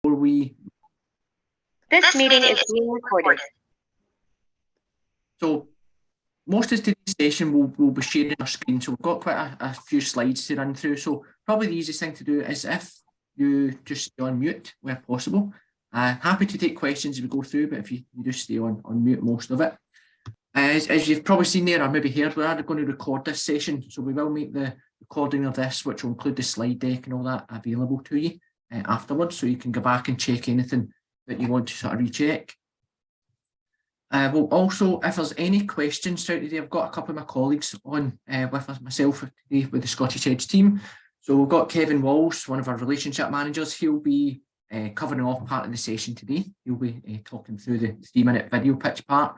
before we... This meeting is being recorded. So most of today's session we'll be sharing our screen. So we've got quite a few slides to run through. So probably the easiest thing to do is if you just stay on mute where possible. Happy to take questions as we go through, but if you just stay on mute most of it. As you've probably seen there or maybe heard, we are going to record this session. So we will make the recording of this, which will include the slide deck and all that, available to you afterwards. So you can go back and check anything that you want to sort of recheck. We'll also, if there's any questions throughout today, I've got a couple of my colleagues on with myself today with the Scottish Edge team. So we've got Kevin Walsh, one of our relationship managers. He'll be covering off part of the session today. He'll be talking through the 3-minute video pitch part.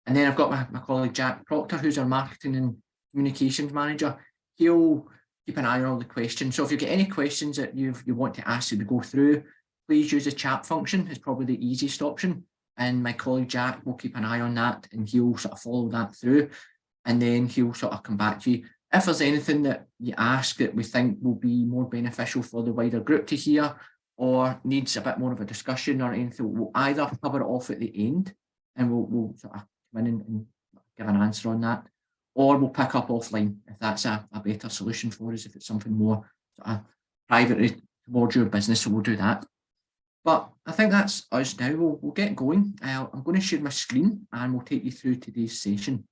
And then I've got my colleague Jack Proctor, who's our marketing and communications manager. He'll keep an eye on all the questions. So if you get any questions that you want to ask as we go through, please use the chat function. It's probably the easiest option. And my colleague Jack will keep an eye on that and he'll sort of follow that through. And then he'll sort of come back to you. If there's anything that you ask that we think will be more beneficial for the wider group to hear or needs a bit more of a discussion or anything, we'll either cover it off at the end and we'll sort of come in and give an answer on that, or we'll pick up offline if that's a better solution for us, if it's something more sort of private towards your business, so we'll do that. But I think that's us now. We'll get going. I'm going to share my screen and we'll take you through today's session.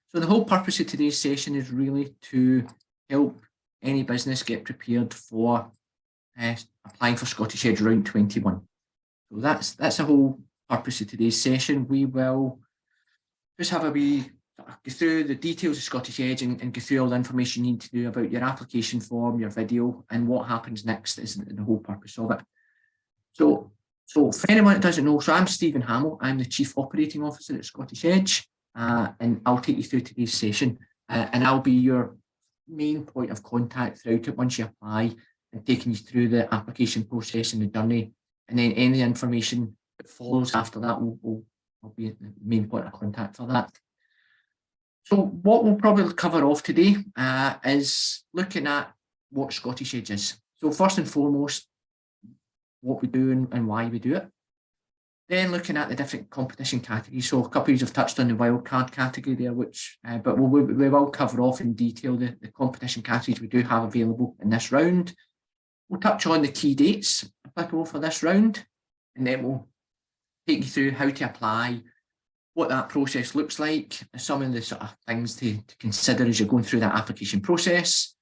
So the whole purpose of today's session is really to help any business get prepared for applying for Scottish Edge Round 21. So that's the whole purpose of today's session. We will just have a wee go through the details of Scottish Edge and go through all the information you need to do about your application form, your video, and what happens next is the whole purpose of it. So for anyone that doesn't know, so I'm Stephen Hamill. I'm the Chief Operating Officer at Scottish Edge, and I'll take you through today's session, and I'll be your main point of contact throughout it once you apply and taking you through the application process and the journey, and then any information that follows after that will be the main point of contact for that. So what we'll probably cover off today is looking at what Scottish Edge is. So first and foremost, what we do and why we do it. Then looking at the different competition categories. So a couple of you have touched on the wildcard category there, which but we will cover off in detail the competition categories we do have available in this round. We'll touch on the key dates applicable for this round, and then we'll take you through how to apply, what that process looks like, some of the sort of things to consider as you're going through that application process.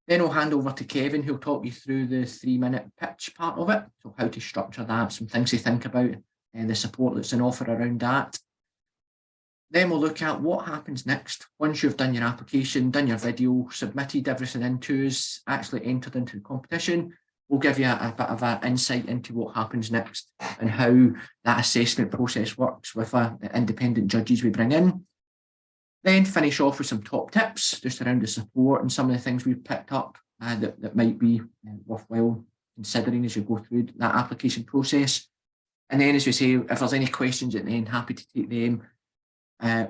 Then I'll hand over to Kevin, who'll talk you through the 3-minute pitch part of it, so how to structure that, some things to think about, and the support that's on offer around that. Then we'll look at what happens next once you've done your application, done your video, submitted everything into us, actually entered into the competition. We'll give you a bit of an insight into what happens next and how that assessment process works with the independent judges we bring in. Then finish off with some top tips just around the support and some of the things we've picked up that might be worthwhile considering as you go through that application process. And then, as we say, if there's any questions at the end, happy to take them.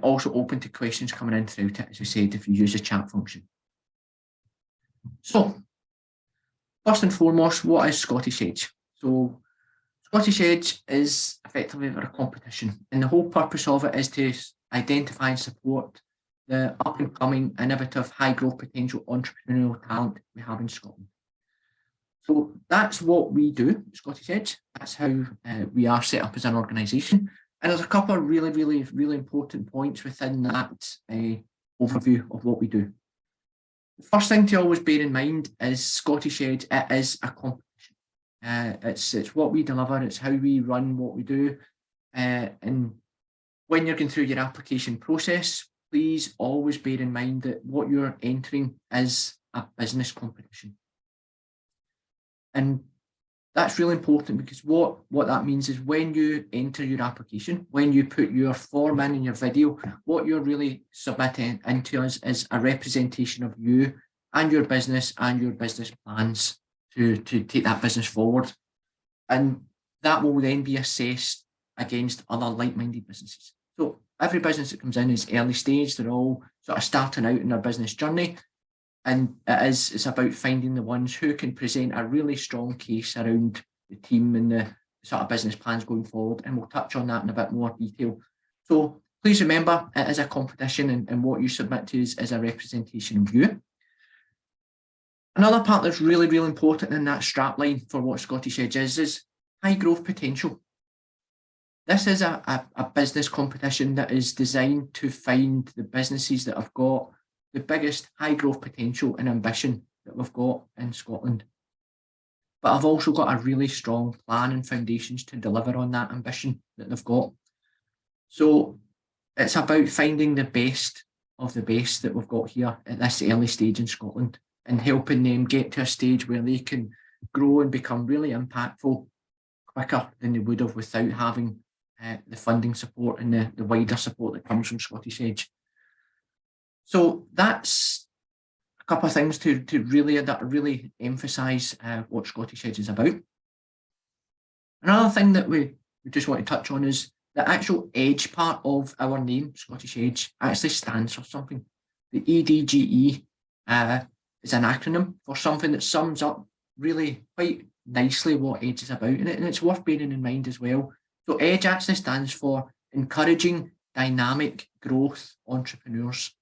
Also open to questions coming in throughout it, as we said, if you use the chat function. So, first and foremost, what is Scottish Edge? So, Scottish Edge is effectively a competition, and the whole purpose of it is to identify and support the up-and-coming, innovative, high-growth potential entrepreneurial talent we have in Scotland. So that's what we do at Scottish Edge. That's how we are set up as an organisation. And there's a couple of really important points within that overview of what we do. The first thing to always bear in mind is Scottish Edge, it is a competition. It's what we deliver, it's how we run what we do. And when you're going through your application process, please always bear in mind that what you're entering is a business competition. And that's really important because what that means is when you enter your application, when you put your form in your video, what you're really submitting into us is a representation of you and your business plans to take that business forward. And that will then be assessed against other like-minded businesses. So every business that comes in is early stage. They're all sort of starting out in their business journey. And it's about finding the ones who can present a really strong case around the team and the sort of business plans going forward, and we'll touch on that in a bit more detail. So please remember, it is a competition, and what you submit to is a representation of you. Another part that's really, really important in that strapline for what Scottish Edge is high growth potential. This is a business competition that is designed to find the businesses that have got the biggest high growth potential and ambition that we've got in Scotland. But I've also got a really strong plan and foundations to deliver on that ambition that they've got. So it's about finding the best of the best that we've got here at this early stage in Scotland and helping them get to a stage where they can grow and become really impactful quicker than they would have without having the funding support and the wider support that comes from Scottish Edge. So that's a couple of things to really emphasise what Scottish Edge is about. Another thing that we just want to touch on is the actual Edge part of our name, Scottish Edge, actually stands for something. The EDGE is an acronym for something that sums up really quite nicely what Edge is about, and it's worth bearing in mind as well. So Edge actually stands for Encouraging Dynamic Growth Entrepreneurs.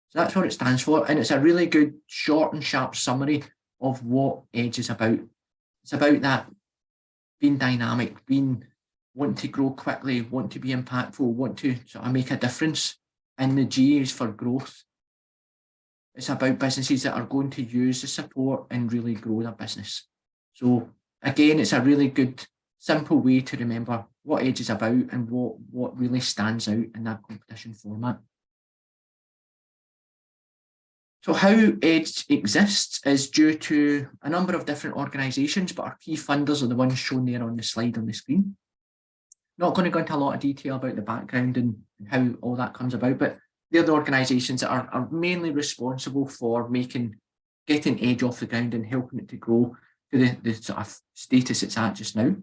So that's what it stands for, and it's a really good short and sharp summary of what Edge is about. It's about that being dynamic, want to grow quickly, want to be impactful, want to sort of make a difference, and the G is for growth. It's about businesses that are going to use the support and really grow their business. So again, it's a really good, simple way to remember what Edge is about and what really stands out in that competition format. So how Edge exists is due to a number of different organisations, but our key funders are the ones shown there on the slide on the screen. Not going to go into a lot of detail about the background and how all that comes about, but they're the organisations that are mainly responsible for getting Edge off the ground and helping it to grow to the sort of status it's at just now.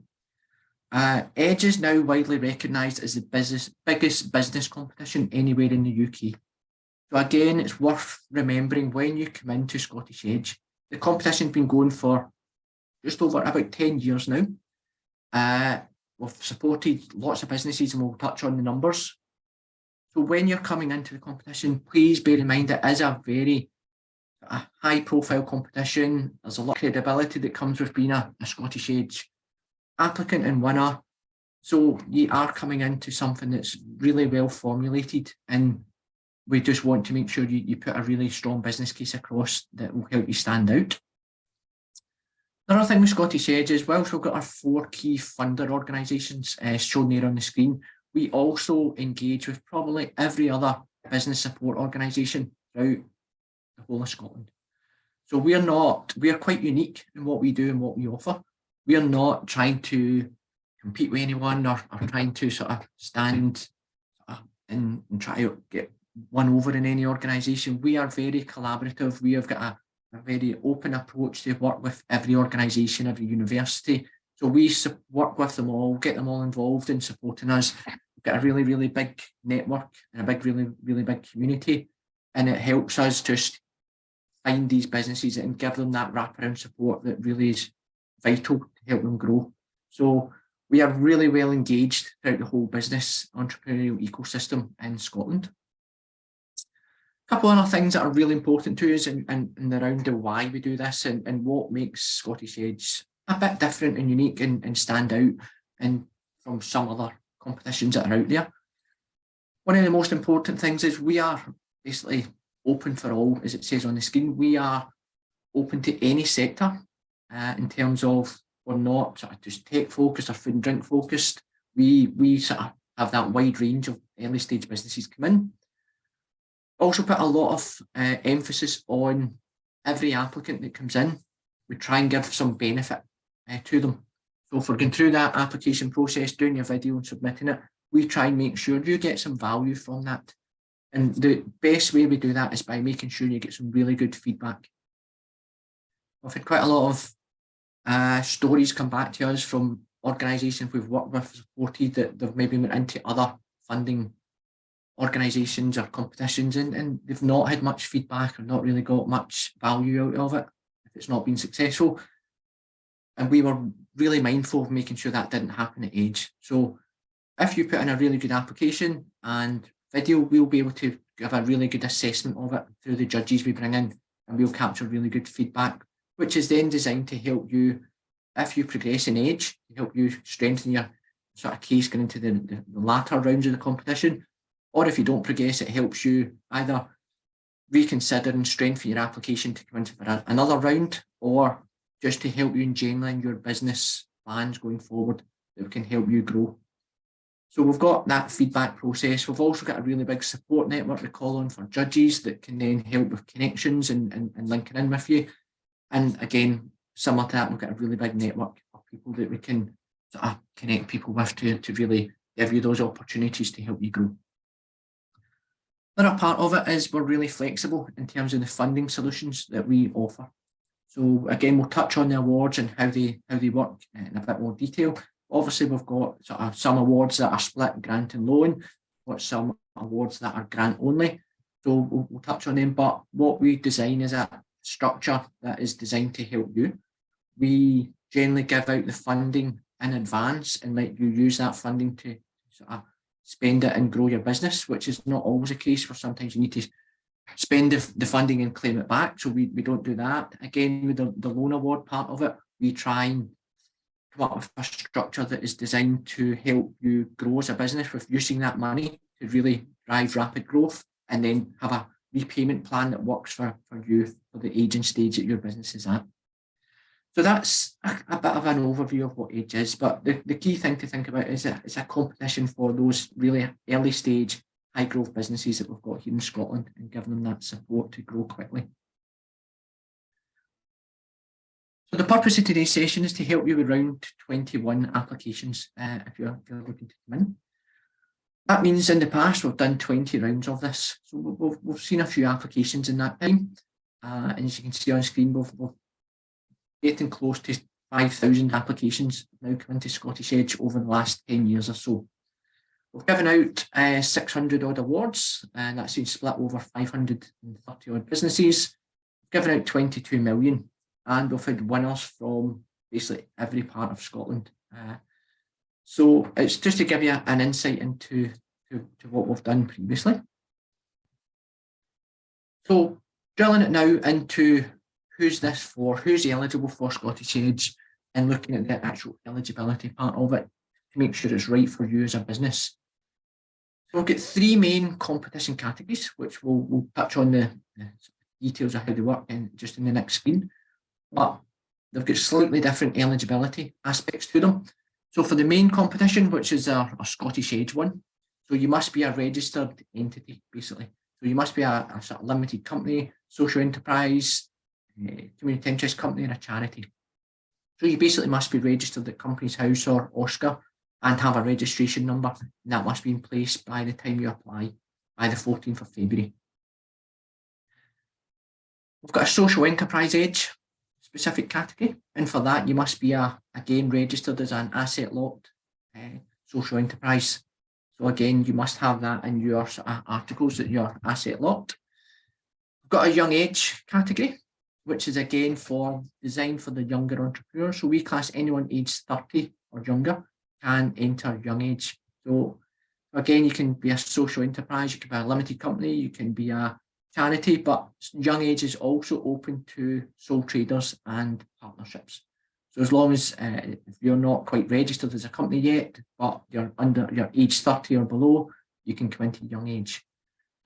Edge is now widely recognised as the biggest business competition anywhere in the UK. So again, it's worth remembering when you come into Scottish Edge, the competition's been going for just over about 10 years now. We've supported lots of businesses and we'll touch on the numbers. So when you're coming into the competition, please bear in mind it is a very high profile competition. There's a lot of credibility that comes with being a Scottish Edge applicant and winner. So you are coming into something that's really well formulated, and we just want to make sure you put a really strong business case across that will help you stand out. Another thing with Scottish Edge is, whilst we've got our 4 key funder organisations shown there on the screen, we also engage with probably every other business support organisation throughout the whole of Scotland. So we are quite unique in what we do and what we offer. We are not trying to compete with anyone or trying to sort of stand and try to get one over in any organisation. We are very collaborative. We have got a very open approach to work with every organisation, every university. So we work with them all, get them all involved in supporting us. We've got a really, really big network and a really, really big community. And it helps us just find these businesses and give them that wraparound support that really is vital to help them grow. So we are really well engaged throughout the whole business entrepreneurial ecosystem in Scotland. A couple of other things that are really important to us and around the why we do this and what makes Scottish Edge a bit different and unique and stand out and from some other competitions that are out there. One of the most important things is we are basically open for all, as it says on the screen. We are open to any sector in terms of we're not sort of just tech focused or food and drink focused. We sort of have that wide range of early stage businesses come in. Also put a lot of emphasis on every applicant that comes in. We try and give some benefit to them. So for going through that application process, doing your video and submitting it, we try and make sure you get some value from that. And the best way we do that is by making sure you get some really good feedback. We've had quite a lot of stories come back to us from organisations we've worked with, supported, that they've maybe went into other funding organisations or competitions and they've not had much feedback or not really got much value out of it if it's not been successful. And we were really mindful of making sure that didn't happen at age. So if you put in a really good application and video, we'll be able to give a really good assessment of it through the judges we bring in, and we'll capture really good feedback, which is then designed to help you, if you progress in age, to help you strengthen your sort of case going into the latter rounds of the competition. Or if you don't progress, it helps you either reconsider and strengthen your application to come into for another round, or just to help you in general in your business plans going forward that can help you grow. So we've got that feedback process. We've also got a really big support network we call on for judges that can then help with connections and linking in with you. And again, similar to that, we've got a really big network of people that we can sort of connect people with to really give you those opportunities to help you grow. Another part of it is we're really flexible in terms of the funding solutions that we offer. So again, we'll touch on the awards and how they work in a bit more detail. Obviously, we've got sort of some awards that are split grant and loan, we've got some awards that are grant only. So we'll touch on them, but what we design is a structure that is designed to help you. We generally give out the funding in advance and let you use that funding to sort of spend it and grow your business, which is not always the case, where sometimes you need to spend the funding and claim it back. So we don't do that. Again, with the loan award part of it, we try and come up with a structure that is designed to help you grow as a business with using that money to really drive rapid growth, and then have a repayment plan that works for you for the age and stage that your business is at. So that's a bit of an overview of what age is, but the key thing to think about is it's a competition for those really early stage, high growth businesses that we've got here in Scotland, and giving them that support to grow quickly. So the purpose of today's session is to help you with round 21 applications if you're looking to come in. That means in the past we've done 20 rounds of this. So we've seen a few applications in that time. And as you can see on screen, we're getting close to 5,000 applications now come into Scottish Edge over the last 10 years or so. We've given out 600 odd awards, and that's been split over 530 odd businesses. We've given out 22 million, and we've had winners from basically every part of Scotland. So it's just to give you an insight into to what we've done previously. So drilling it now into who's this for, who's eligible for Scottish Edge, and looking at the actual eligibility part of it to make sure it's right for you as a business. So we've got three main competition categories, which we'll touch on the details of how they work just in the next screen. But they've got slightly different eligibility aspects to them. So for the main competition, which is a Scottish Edge one, so you must be a registered entity, basically. So you must be a sort of limited company, social enterprise, community interest company, or a charity. So you basically must be registered at Companies House or OSCR and have a registration number, and that must be in place by the time you apply, by the 14th of February. We've got a social enterprise edge specific category, and for that you must be again registered as an asset locked social enterprise. So again, you must have that in your articles that you're asset locked. We've got a young age category, which is again designed for the younger entrepreneurs. So we class anyone aged 30 or younger can enter young age. So again, you can be a social enterprise, you can be a limited company, you can be a charity, but young age is also open to sole traders and partnerships. So as long as if you're not quite registered as a company yet, but you're age 30 or below, you can come into young age.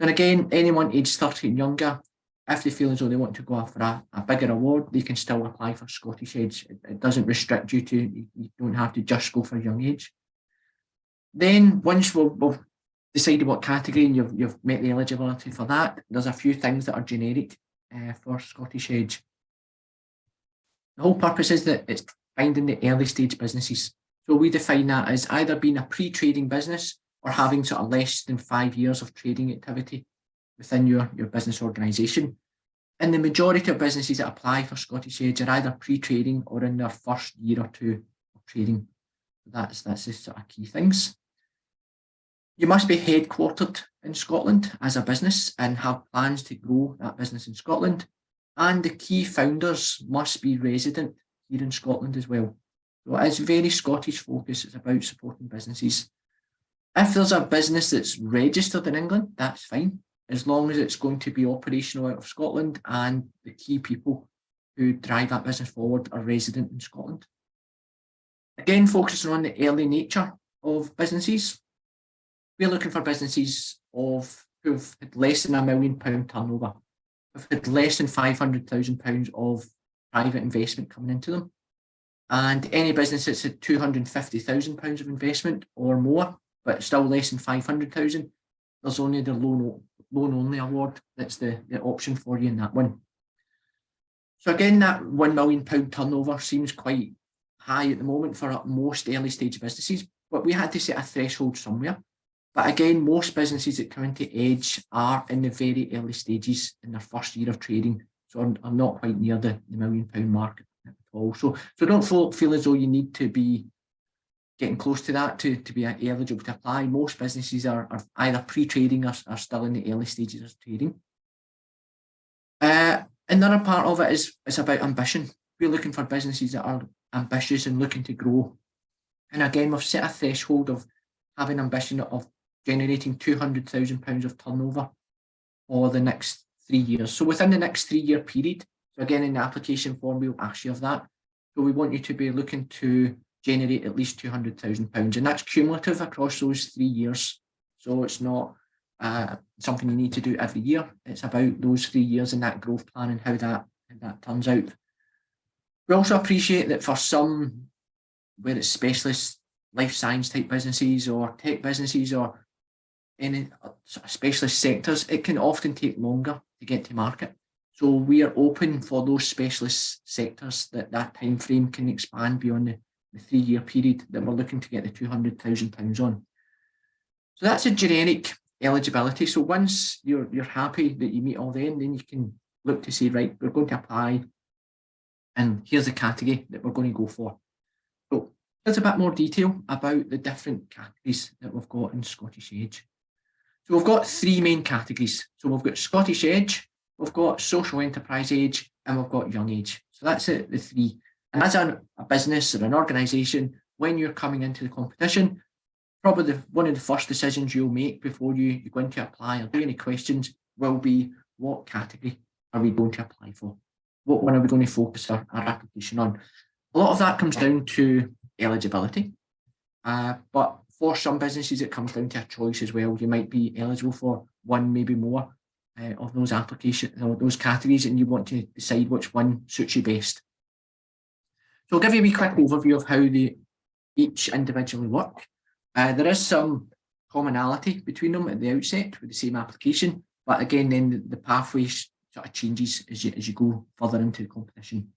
And again, anyone aged 30 and younger, if they feel as though they want to go for a bigger award, they can still apply for Scottish Edge. It doesn't restrict you to, you don't have to just go for young age. Then once we've decided what category and you've met the eligibility for that, there's a few things that are generic for Scottish Edge. The whole purpose is that it's finding the early stage businesses. So we define that as either being a pre-trading business or having sort of less than 5 years of trading activity within your business organisation. And the majority of businesses that apply for Scottish Edge are either pre-trading or in their first year or two of trading. That's the sort of key things. You must be headquartered in Scotland as a business and have plans to grow that business in Scotland. And the key founders must be resident here in Scotland as well. So it's very Scottish focus. It's about supporting businesses. If there's a business that's registered in England, that's fine, as long as it's going to be operational out of Scotland and the key people who drive that business forward are resident in Scotland. Again, focusing on the early nature of businesses, we're looking for businesses who've had less than £1 million turnover, have had less than £500,000 of private investment coming into them, and any business that's had £250,000 of investment or more, but still less than 500,000, there's only the loan only award that's the option for you in that one. So again, that £1 million turnover seems quite high at the moment for most early stage businesses, but we had to set a threshold somewhere. But again, most businesses that come into Edge are in the very early stages in their first year of trading, so are not quite near the £1 million mark at all. So don't feel as though you need to be getting close to that to be eligible to apply. Most businesses are either pre-trading or are still in the early stages of trading. Another part of it is about ambition. We're looking for businesses that are ambitious and looking to grow. And again, we've set a threshold of having ambition of generating £200,000 of turnover for the next 3 years. So within the next 3 year period, so again, in the application form, we'll ask you of that. So we want you to be looking to generate at least £200,000, and that's cumulative across those 3 years. So it's not something you need to do every year. It's about those 3 years and that growth plan and how that turns out. We also appreciate that for some, where it's specialist life science type businesses or tech businesses or any specialist sectors, it can often take longer to get to market. So we are open for those specialist sectors that time frame can expand beyond the 3 year period that we're looking to get the £200,000 on. So that's a generic eligibility. So once you're happy that you meet all then you can look to say, right, we're going to apply, and here's the category that we're going to go for. So there's a bit more detail about the different categories that we've got in Scottish Edge. So we've got 3 main categories. So we've got Scottish Edge, we've got Social Enterprise Edge, and we've got Young Edge. So that's it, the 3. And as a business or an organisation, when you're coming into the competition, probably one of the first decisions you'll make before you go into apply or do any questions will be, what category are we going to apply for? What one are we going to focus our application on? A lot of that comes down to eligibility, but for some businesses it comes down to a choice as well. You might be eligible for one, maybe more of those applications or those categories, and you want to decide which one suits you best. So I'll give you a wee quick overview of how they each individually work. There is some commonality between them at the outset with the same application, but again, then the pathway sort of changes as you go further into the competition.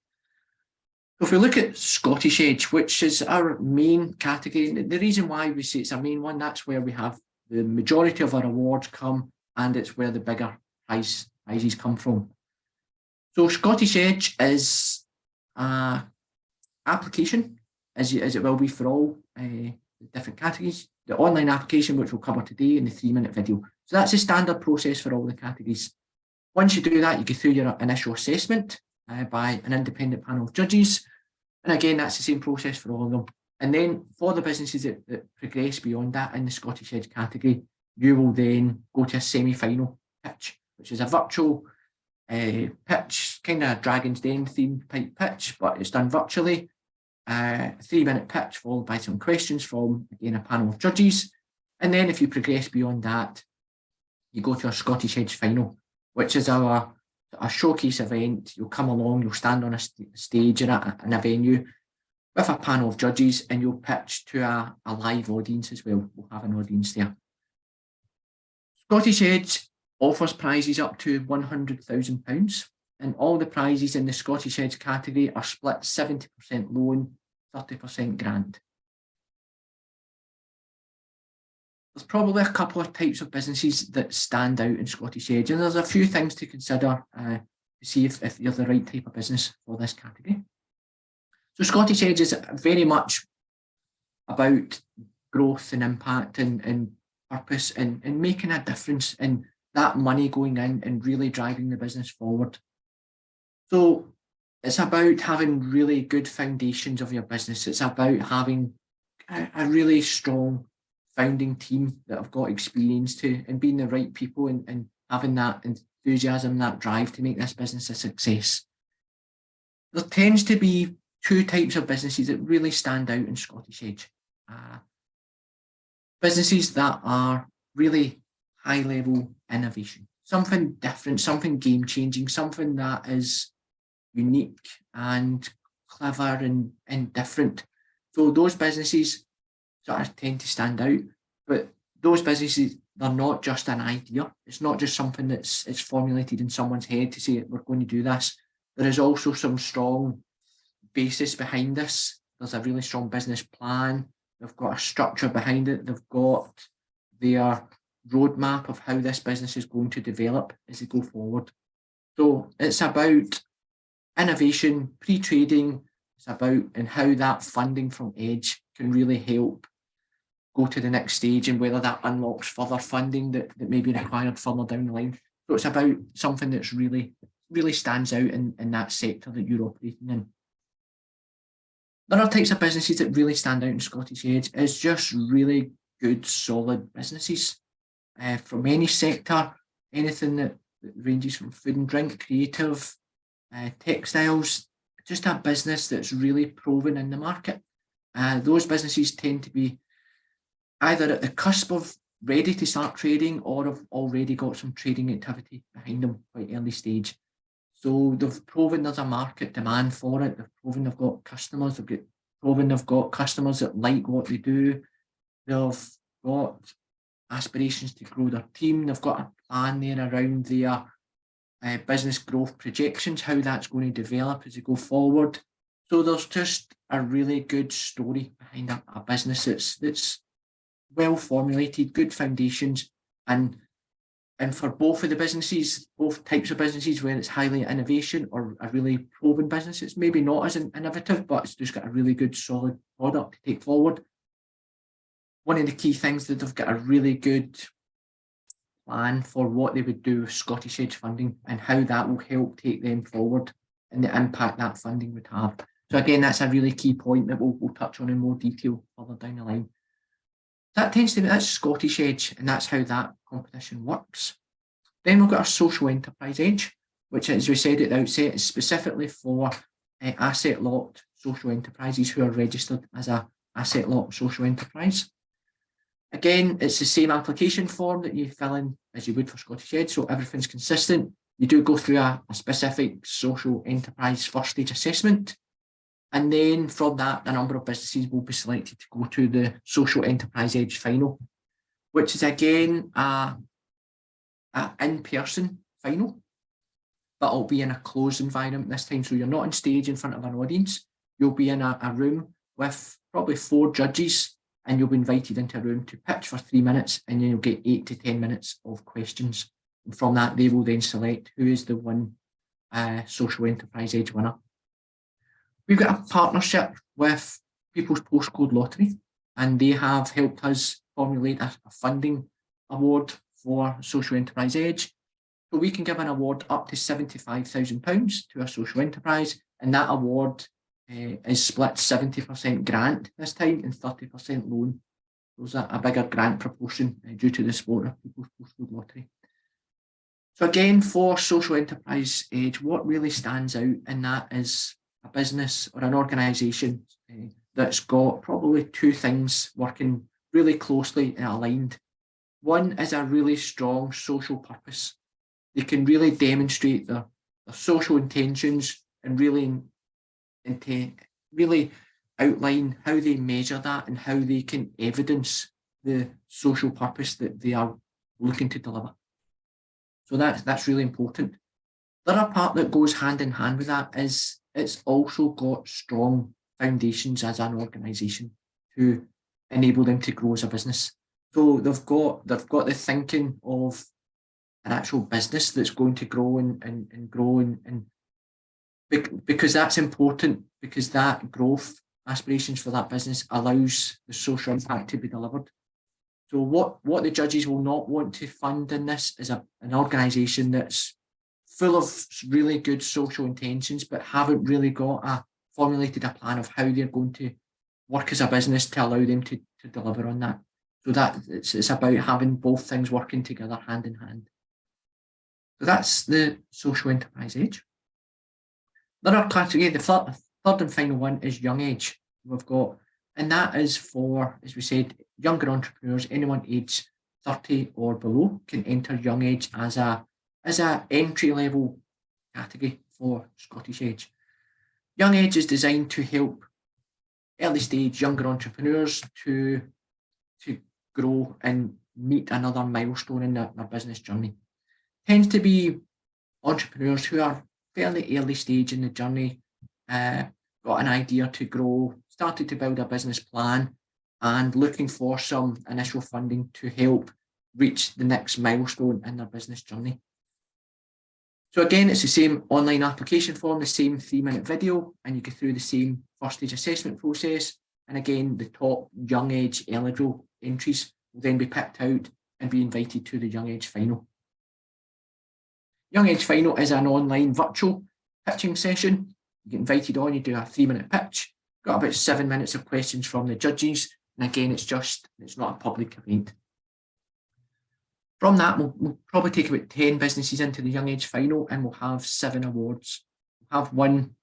So if we look at Scottish Edge, which is our main category, the reason why we say it's our main one, that's where we have the majority of our awards come, and it's where the bigger prizes come from. So Scottish Edge is an application, as it will be for all different categories, the online application, which we'll cover today in the 3-minute video. So that's the standard process for all the categories. Once you do that, you go through your initial assessment by an independent panel of judges. And again, that's the same process for all of them. And then for the businesses that progress beyond that in the Scottish Edge category, you will then go to a semi-final pitch, which is a virtual pitch, kind of a Dragon's Den themed type pitch, but it's done virtually. 3-minute pitch followed by some questions from, again, a panel of judges. And then if you progress beyond that, you go to our Scottish Edge final, which is a showcase event. You'll come along, you'll stand on a stage in a venue with a panel of judges, and you'll pitch to a live audience as well. We'll have an audience there. Scottish Edge offers prizes up to £100,000, and all the prizes in the Scottish Edge category are split 70% loan, 30% grant. There's probably a couple of types of businesses that stand out in Scottish Edge, and there's a few things to consider to see if you're the right type of business for this category. So Scottish Edge is very much about growth and impact and purpose and making a difference in that money going in and really driving the business forward. So It's about having really good foundations of your business. It's about having a really strong founding team that have got experience to, and being the right people, and having that enthusiasm, that drive to make this business a success. There tends to be two types of businesses that really stand out in Scottish Edge. Businesses that are really high level innovation, something different, something game changing, something that is unique and clever and different. So those businesses sort of tend to stand out, but those businesses, they're not just an idea. It's not just something it's formulated in someone's head to say we're going to do this. There is also some strong basis behind this. There's a really strong business plan. They've got a structure behind it. They've got their roadmap of how this business is going to develop as they go forward. So it's about innovation, pre-trading. It's about and how that funding from Edge can really help go to the next stage, and whether that unlocks further funding that may be required further down the line. So it's about something that's really stands out in that sector that you're operating in. There are types of businesses that really stand out in Scottish Edge as just really good, solid businesses from any sector, anything that ranges from food and drink, creative, textiles, just a business that's really proven in the market. Those businesses tend to be either at the cusp of ready to start trading, or have already got some trading activity behind them quite early stage. So they've proven there's a market demand for it. They've proven they've got customers. Proven they've got customers that like what they do. They've got aspirations to grow their team. They've got a plan there around their business growth projections, how that's going to develop as they go forward. So there's just a really good story behind a business that's well formulated, good foundations, and for both of the businesses, both types of businesses, where it's highly innovation or a really proven business, it's maybe not as innovative, but it's just got a really good solid product to take forward. One of the key things that they've got a really good plan for what they would do with Scottish Edge funding and how that will help take them forward and the impact that funding would have. So again, that's a really key point that we'll touch on in more detail further down the line. That's Scottish Edge, and that's how that competition works. Then we've got our social enterprise edge, which, as we said at the outset, is specifically for asset locked social enterprises who are registered as a asset locked social enterprise. Again, it's the same application form that you fill in as you would for Scottish Edge, so everything's consistent. You do go through a specific social enterprise first stage assessment. And then from that, a number of businesses will be selected to go to the Social Enterprise Edge final, which is again an in-person final, but it'll be in a closed environment this time. So you're not on stage in front of an audience. You'll be in a room with probably 4 judges, and you'll be invited into a room to pitch for 3 minutes, and then you'll get 8 to 10 minutes of questions. And from that, they will then select who is the one Social Enterprise Edge winner. We've got a partnership with People's Postcode Lottery, and they have helped us formulate a funding award for Social Enterprise Edge. So we can give an award up to £75,000 to a social enterprise, and that award is split 70% grant this time and 30% loan. There's a bigger grant proportion due to the support of People's Postcode Lottery. So again, for Social Enterprise Edge, what really stands out in that is a business or an organisation that's got probably 2 things working really closely and aligned. One is a really strong social purpose. They can really demonstrate their social intentions and really outline how they measure that and how they can evidence the social purpose that they are looking to deliver. So that's really important. The other part that goes hand in hand with that is it's also got strong foundations as an organisation to enable them to grow as a business. So they've got the thinking of an actual business that's going to grow and grow and because that's important, because that growth aspirations for that business allows the social impact to be delivered. So what the judges will not want to fund in this is an organisation that's full of really good social intentions, but haven't really got formulated a plan of how they're going to work as a business to allow them to deliver on that. So that it's about having both things working together hand in hand. So that's the social enterprise age. Another category, the third and final one, is young age. We've got, and that is for, as we said, younger entrepreneurs. Anyone aged 30 or below can enter young age as a entry level category for Scottish Age. Young age is designed to help early stage younger entrepreneurs to grow and meet another milestone in their business journey. Tends to be entrepreneurs who are fairly early stage in the journey, got an idea to grow, started to build a business plan, and looking for some initial funding to help reach the next milestone in their business journey. So again, it's the same online application form, the same 3-minute video, and you go through the same first stage assessment process. And again, the top young age eligible entries will then be picked out and be invited to the young age final. Young age final is an online virtual pitching session. You get invited on, you do a 3-minute pitch, got about 7 minutes of questions from the judges. And again, it's not a public event. From that, we'll probably take about 10 businesses into the young age final, and we'll have 7 awards. We'll have one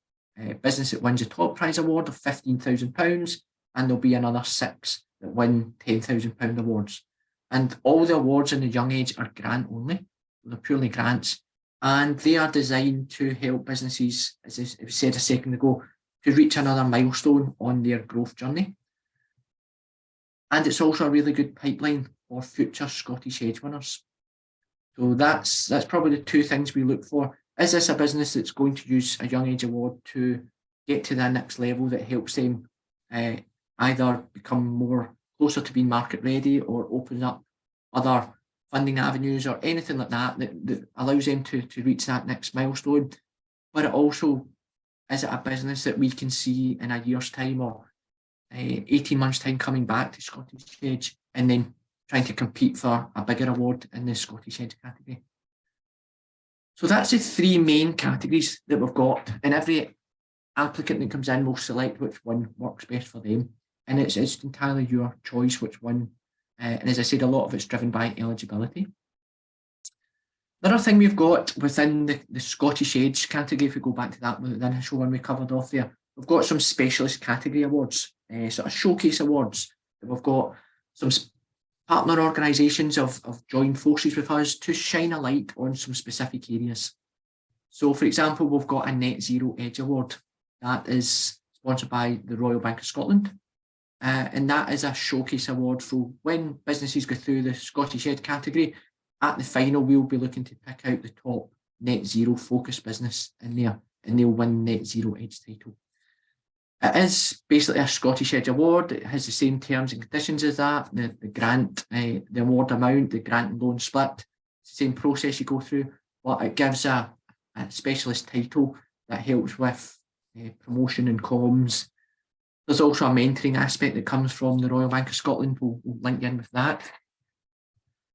business that wins a top prize award of £15,000, and there'll be another 6 that win £10,000 awards. And all the awards in the young age are grant only. They're purely grants, and they are designed to help businesses, as I said a second ago, to reach another milestone on their growth journey. And it's also a really good pipeline for future Scottish Age winners. So that's probably the 2 things we look for. Is this a business that's going to use a Young Age Award to get to the next level that helps them either become more closer to being market ready, or open up other funding avenues or anything like that allows them to reach that next milestone? But it also, is it a business that we can see in a year's time or 18 months' time coming back to Scottish Age and then trying to compete for a bigger award in the Scottish Age category? So that's the 3 main categories that we've got, and every applicant that comes in will select which one works best for them, and it's entirely your choice which one, and as I said, a lot of it's driven by eligibility. Another thing we've got within the Scottish Age category, if we go back to that, the initial one we covered off there, we've got some specialist category awards, sort of showcase awards. We've got some partner organisations have joined forces with us to shine a light on some specific areas. So, for example, we've got a Net Zero Edge Award that is sponsored by the Royal Bank of Scotland, and that is a showcase award. So when businesses go through the Scottish Ed category, at the final we'll be looking to pick out the top net zero focused business in there, and they'll win Net Zero Edge title. It is basically a Scottish Edge Award. It has the same terms and conditions as that. The grant, the award amount, the grant and loan split, it's the same process you go through, but it gives a specialist title that helps with promotion and comms. There's also a mentoring aspect that comes from the Royal Bank of Scotland. We'll link in with that.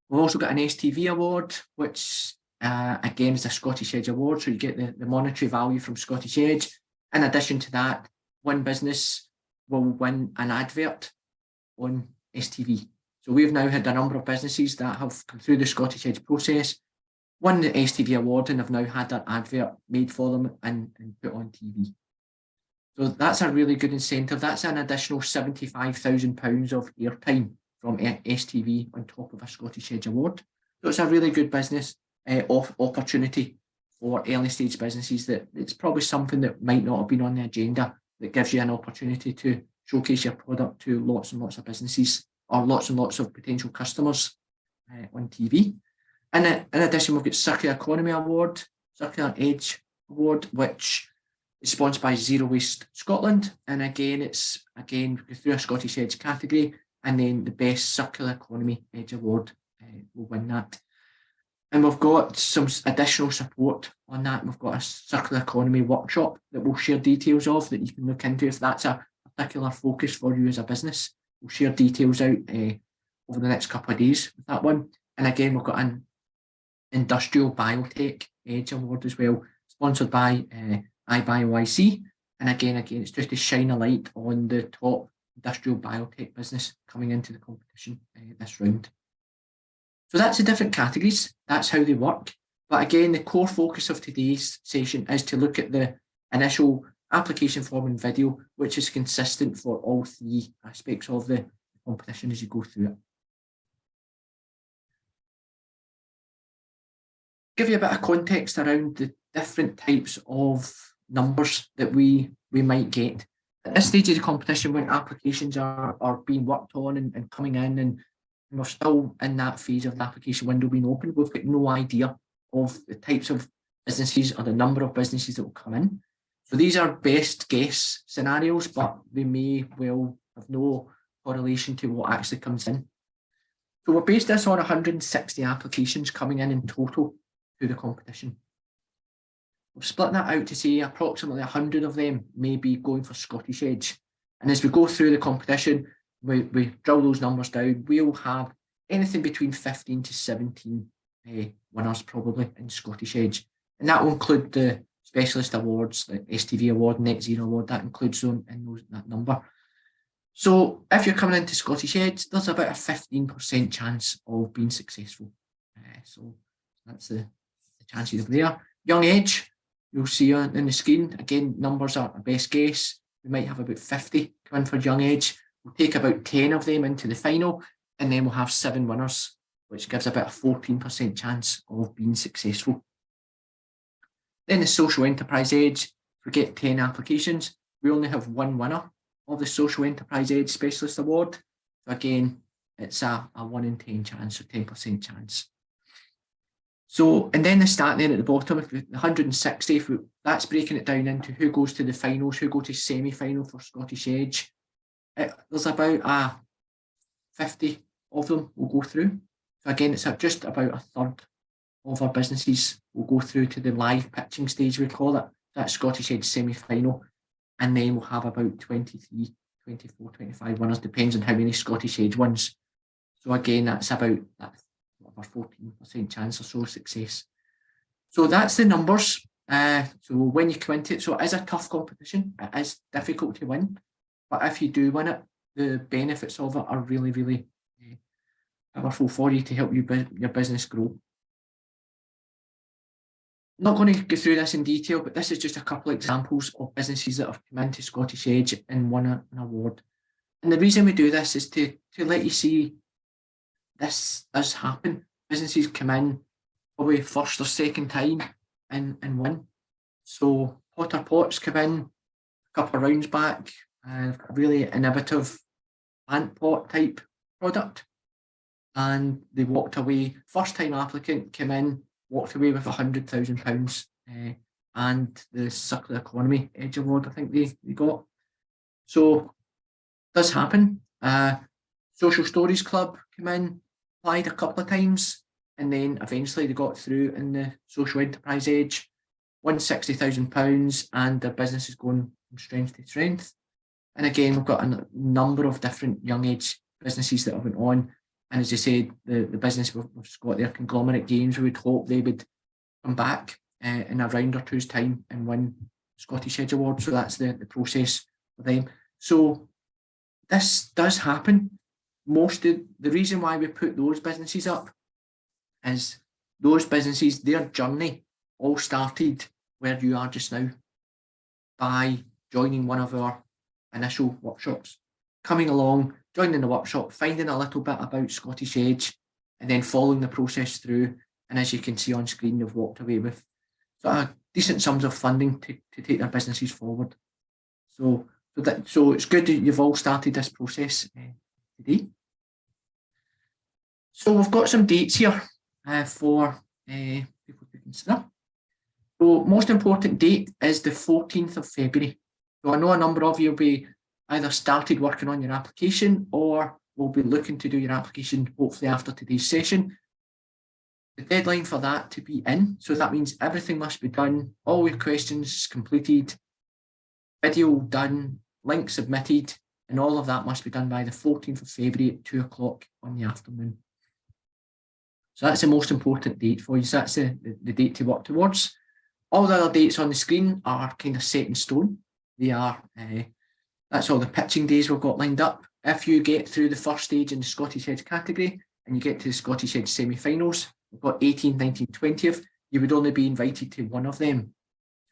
We've also got an STV award, which again is a Scottish Edge Award, so you get the monetary value from Scottish Edge. In addition to that, one business will win an advert on STV. So we've now had a number of businesses that have come through the Scottish Edge process, won the STV award, and have now had that advert made for them and put on TV. So that's a really good incentive. That's an additional £75,000 of airtime from STV on top of a Scottish Edge Award. So it's a really good business opportunity for early stage businesses that it's probably something that might not have been on the agenda, that gives you an opportunity to showcase your product to lots and lots of businesses or lots and lots of potential customers on TV. And in addition, we've got Circular Economy Award, Circular Edge Award, which is sponsored by Zero Waste Scotland. And again, it's through a Scottish Edge category, and then the Best Circular Economy Edge Award will win that. And we've got some additional support on that. We've got a circular economy workshop that we'll share details of that you can look into if that's a particular focus for you as a business. We'll share details out over the next couple of days with that one. And again, we've got an industrial biotech Edge Award as well, sponsored by iBioIC. And again, it's just to shine a light on the top industrial biotech business coming into the competition this round. So that's the different categories. That's how they work. But again, the core focus of today's session is to look at the initial application form and video, which is consistent for all three aspects of the competition as you go through it. Give you a bit of context around the different types of numbers that we might get. At this stage of the competition, when applications are being worked on and coming in, and we're still in that phase of the application window being open, we've got no idea of the types of businesses or the number of businesses that will come in. So these are best guess scenarios, but they may well have no correlation to what actually comes in. So we're based this on 160 applications coming in total to the competition. We've split that out to say approximately 100 of them may be going for Scottish Edge. And as we go through the competition, we drill those numbers down. We'll have anything between 15 to 17 winners probably in Scottish Edge. And that will include the specialist awards, the STV award, Net Zero award, that includes that number. So if you're coming into Scottish Edge, there's about a 15% chance of being successful. So that's the chances are there. Young Edge, you'll see on the screen, again, numbers are a best guess. We might have about 50 come in for Young Edge. We'll take about 10 of them into the final, and then we'll have 7 winners, which gives about a 14% chance of being successful. Then the Social Enterprise Edge, we get 10 applications. We only have 1 winner of the Social Enterprise Edge Specialist Award. So again, it's a 1 in 10 chance, or 10% chance. So, and then the stat there at the bottom, if the 160, that's breaking it down into who goes to the finals, who go to semi-final for Scottish Edge. There's about 50 of them will go through. So again, it's just about a third of our businesses will go through to the live pitching stage, we call it, that Scottish Edge semi-final. And then we'll have about 23, 24, 25 winners, depends on how many Scottish Edge wins. So again, that's about that 14% chance or so success. So that's the numbers. So when you come into it, so it is a tough competition. It is difficult to win. But if you do win it, the benefits of it are really, really powerful for you to help your business grow. I'm not going to go through this in detail, but this is just a couple of examples of businesses that have come into Scottish Edge and won an award. And the reason we do this is to let you see this does happen. Businesses come in probably first or second time and win. So Potter Pots come in a couple of rounds back, a really innovative plant pot type product. And they walked away, first time applicant came in, walked away with £100,000 and the Circular Economy Edge Award, I think they got. So it does happen. Social Stories Club came in, applied a couple of times, and then eventually they got through in the Social Enterprise Edge, won £60,000, and their business is going from strength to strength. And again, we've got a number of different young age businesses that have went on. And as I said, the business we've got their Conglomerate Games, we would hope they would come back in a round or two's time and win Scottish Edge Award. So that's the process for them. So this does happen. The reason why we put those businesses up is those businesses, their journey all started where you are just now by joining one of our initial workshops, coming along, joining the workshop, finding a little bit about Scottish Edge, and then following the process through. And as you can see on screen, they've walked away with decent sums of funding to take their businesses forward. So it's good that you've all started this process today. So we've got some dates here for people to consider. So most important date is the 14th of February. So I know a number of you will be either started working on your application or will be looking to do your application hopefully after today's session. The deadline for that to be in, so that means everything must be done, all your questions completed, video done, link submitted, and all of that must be done by the 14th of February at 2 o'clock on the afternoon. So that's the most important date for you. So that's the date to work towards. All the other dates on the screen are kind of set in stone. They are, that's all the pitching days we've got lined up. If you get through the first stage in the Scottish Hedge category and you get to the Scottish Hedge semi-finals, we've got 18th, 19th, 20th, you would only be invited to one of them.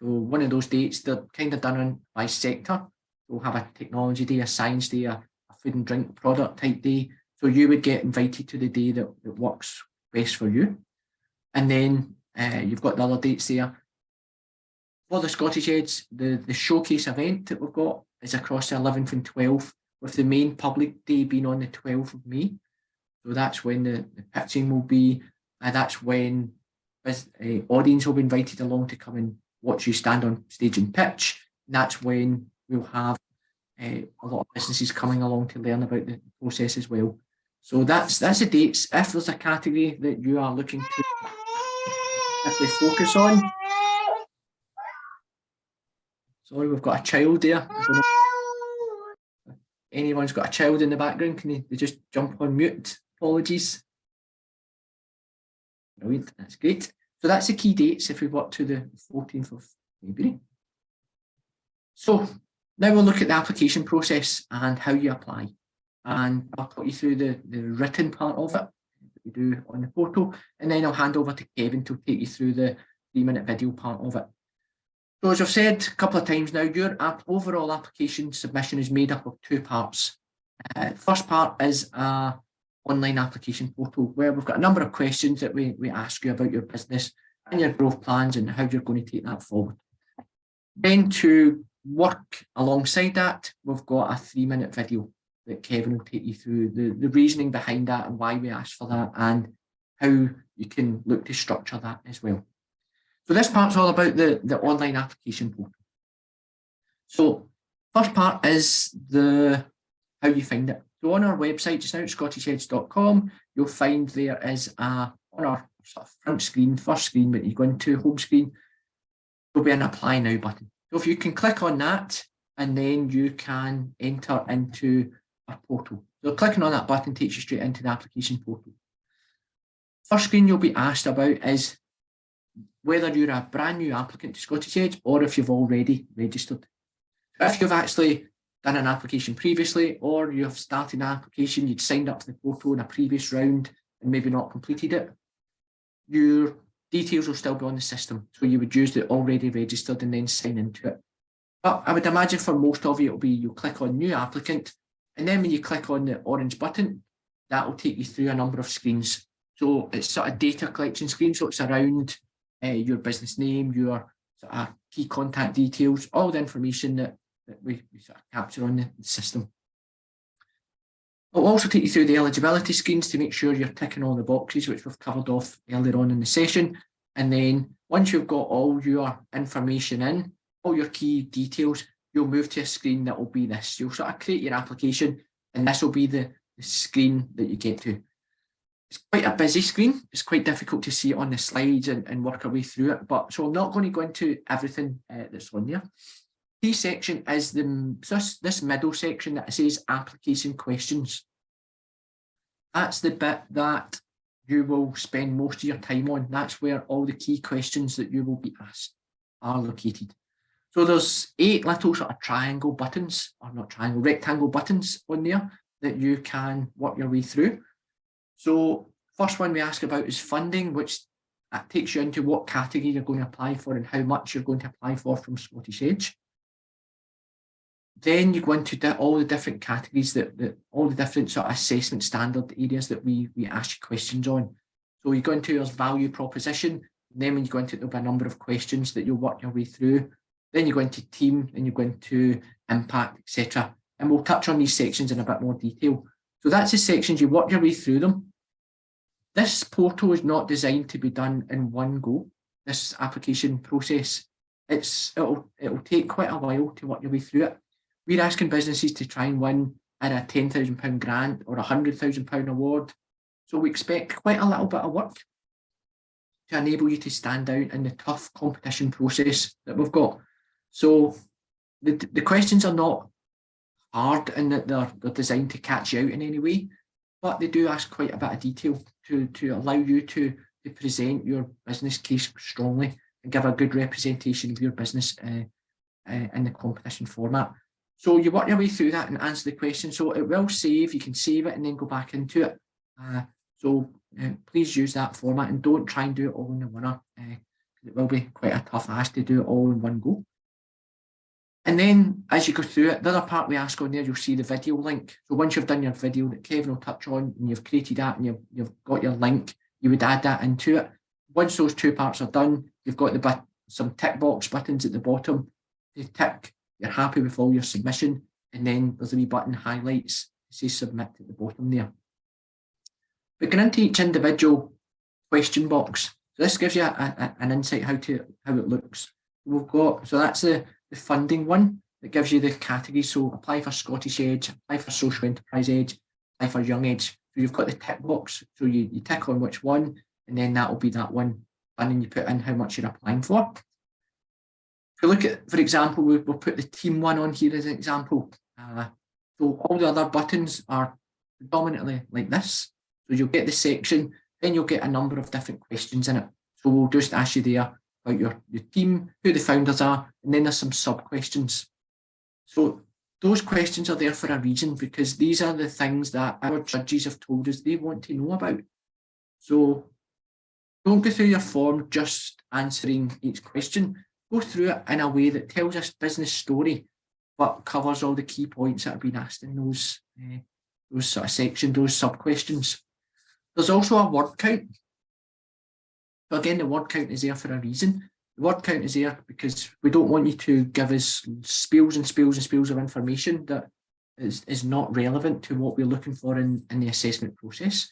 So one of those dates, they're kind of done by sector. We'll have a technology day, a science day, a food and drink product type day. So you would get invited to the day that works best for you. And then you've got the other dates there. For the Scottish Hedge, the showcase event that we've got is across the 11th and 12th, with the main public day being on the 12th of May. So that's when the pitching will be, and that's when audience will be invited along to come and watch you stand on stage and pitch. And that's when we'll have a lot of businesses coming along to learn about the process as well. So that's the dates. If there's a category that you are looking to particularly focus on. Sorry, we've got a child there. I don't know. Anyone's got a child in the background, can they just jump on mute? Apologies. Brilliant, that's great. So that's the key dates if we work to the 14th of February. So now we'll look at the application process and how you apply. And I'll talk you through the written part of it that we do on the portal. And then I'll hand over to Kevin to take you through the 3-minute video part of it. So as I've said a couple of times now, your overall application submission is made up of 2 parts. First part is an online application portal where we've got a number of questions that we ask you about your business and your growth plans and how you're going to take that forward. Then to work alongside that, we've got a 3-minute video that Kevin will take you through the reasoning behind that and why we asked for that and how you can look to structure that as well. So this part's all about the online application portal. So first part is how you find it. So on our website, just now at scottishedge.com, you'll find there is on our sort of front screen, first screen, but you go into home screen, there'll be an apply now button. So if you can click on that, and then you can enter into a portal. So clicking on that button takes you straight into the application portal. First screen you'll be asked about is whether you're a brand new applicant to Scottish Hedge or if you've already registered. If you've actually done an application previously or you've started an application, you'd signed up to the portal in a previous round and maybe not completed it, your details will still be on the system. So you would use the already registered and then sign into it. But I would imagine for most of you, you'll click on new applicant. And then when you click on the orange button, that will take you through a number of screens. So it's sort of data collection screen. So it's around your business name, your sort of key contact details, all the information that we sort of capture on the system. I'll also take you through the eligibility screens to make sure you're ticking all the boxes, which we've covered off earlier on in the session. And then once you've got all your information in, all your key details, you'll move to a screen that will be this. You'll sort of create your application, and this will be the screen that you get to. It's quite a busy screen. It's quite difficult to see it on the slides and work our way through it. But so I'm not going to go into everything that's on there. Key section is this middle section that says application questions. That's the bit that you will spend most of your time on. That's where all the key questions that you will be asked are located. So there's 8 little sort of triangle buttons, or not triangle, rectangle buttons on there that you can work your way through. So first one we ask about is funding, which takes you into what category you're going to apply for and how much you're going to apply for from Scottish Hedge. Then you go into all the different categories, all the different sort of assessment standard areas that we ask you questions on. So you go into your value proposition, and then when you go into it, there'll be a number of questions that you'll work your way through. Then you go into team, then you go into impact, etc. And we'll touch on these sections in a bit more detail. So that's the sections, you work your way through them. This portal is not designed to be done in one go. This application process, it'll take quite a while to work your way through it. We're asking businesses to try and win in a £10,000 grant or a £100,000 award. So we expect quite a little bit of work to enable you to stand out in the tough competition process that we've got. So the questions are not hard in that they're designed to catch you out in any way, but they do ask quite a bit of detail to allow you to present your business case strongly and give a good representation of your business in the competition format. So you work your way through that and answer the question. So it will save, you can save it and then go back into it. So please use that format and don't try and do it all in the winner. It will be quite a tough ask to do it all in one go. And then as you go through it, the other part we ask on there, you'll see the video link. So once you've done your video that Kevin will touch on and you've created that and you've got your link, you would add that into it. Once those two parts are done, you've got some tick box buttons at the bottom. You tick, you're happy with all your submission, and then there's a wee button highlights, it says submit at the bottom there. But going into each individual question box, so this gives you an insight how it looks. We've got, so that's the funding one that gives you the categories. So apply for Scottish Edge, apply for Social Enterprise Edge, apply for Young Edge. So you've got the tick box. So you tick on which one, and then that will be that one. And then you put in how much you're applying for. If you look at, for example, we'll put the team one on here as an example. So all the other buttons are predominantly like this. So you'll get the section, then you'll get a number of different questions in it. So we'll just ask you there about your team, who the founders are, and then there's some sub-questions. So those questions are there for a reason, because these are the things that our judges have told us they want to know about. So don't go through your form just answering each question. Go through it in a way that tells us business story, but covers all the key points that have been asked in those sort of sections, those sub-questions. There's also a word count. So again, the word count is there for a reason. The word count is there because we don't want you to give us spills and spills and spills of information that is not relevant to what we're looking for in the assessment process.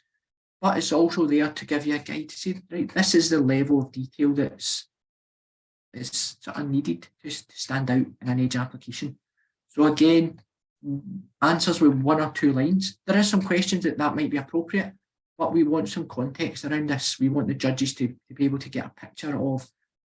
But it's also there to give you a guide to say, right, this is the level of detail that's sort of needed to stand out in an Edge application. So again, answers with 1 or 2 lines. There are some questions that might be appropriate, but we want some context around this. We want the judges to be able to get a picture of,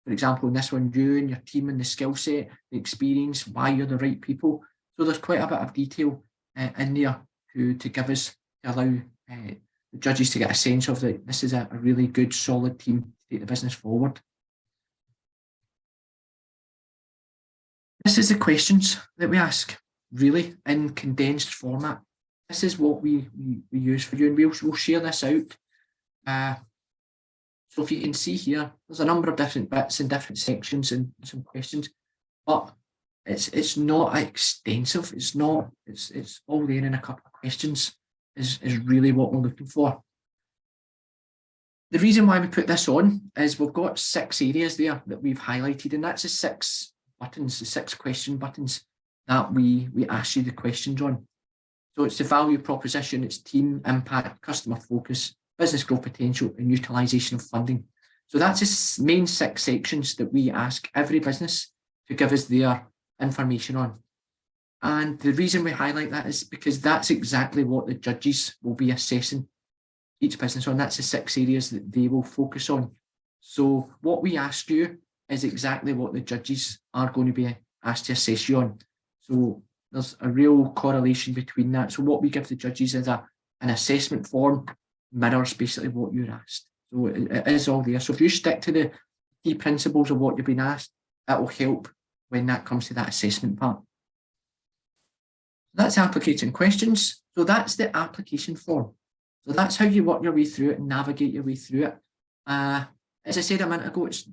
for example, in this one, you and your team and the skill set, the experience, why you're the right people. So there's quite a bit of detail in there to give us, to allow the judges to get a sense of that this is a really good, solid team to take the business forward. This is the questions that we ask, really, in condensed format. This is what we use for you, and we'll share this out. So if you can see here, there's a number of different bits and different sections and some questions, but it's not extensive. It's all there in a couple of questions is really what we're looking for. The reason why we put this on is we've got 6 areas there that we've highlighted, and that's the 6 buttons, the 6 question buttons that we ask you the questions on. So it's the value proposition, it's team impact, customer focus, business growth potential, and utilisation of funding. So that's the main 6 sections that we ask every business to give us their information on. And the reason we highlight that is because that's exactly what the judges will be assessing each business on. That's the 6 areas that they will focus on. So what we ask you is exactly what the judges are going to be asked to assess you on. So there's a real correlation between that. So what we give the judges is an assessment form mirrors basically what you're asked. So it is all there. So if you stick to the key principles of what you've been asked, that will help when that comes to that assessment part. That's application questions. So that's the application form. So that's how you work your way through it and navigate your way through it. As I said a minute ago, it's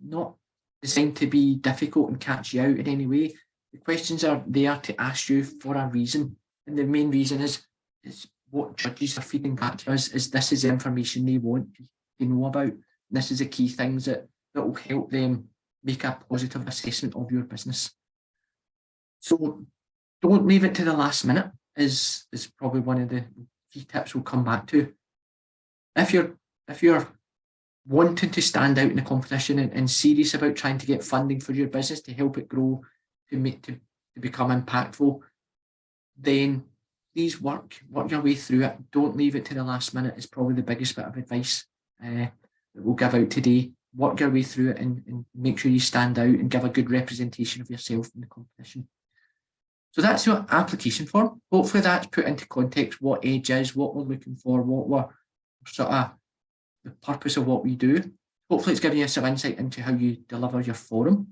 not designed to be difficult and catch you out in any way. The questions are there to ask you for a reason. And the main reason is what judges are feeding back to us is this is the information they want to know about. This is the key things that will help them make a positive assessment of your business. So don't leave it to the last minute is probably one of the key tips we'll come back to. If you're wanting to stand out in the competition and serious about trying to get funding for your business to help it grow, to become impactful, then please work your way through it. Don't leave it to the last minute. It's probably the biggest bit of advice that we'll give out today. Work your way through it and make sure you stand out and give a good representation of yourself in the competition. So that's your application form. Hopefully that's put into context what Edge is, what we're looking for, what we're sort of the purpose of what we do. Hopefully it's giving you some insight into how you deliver your forum.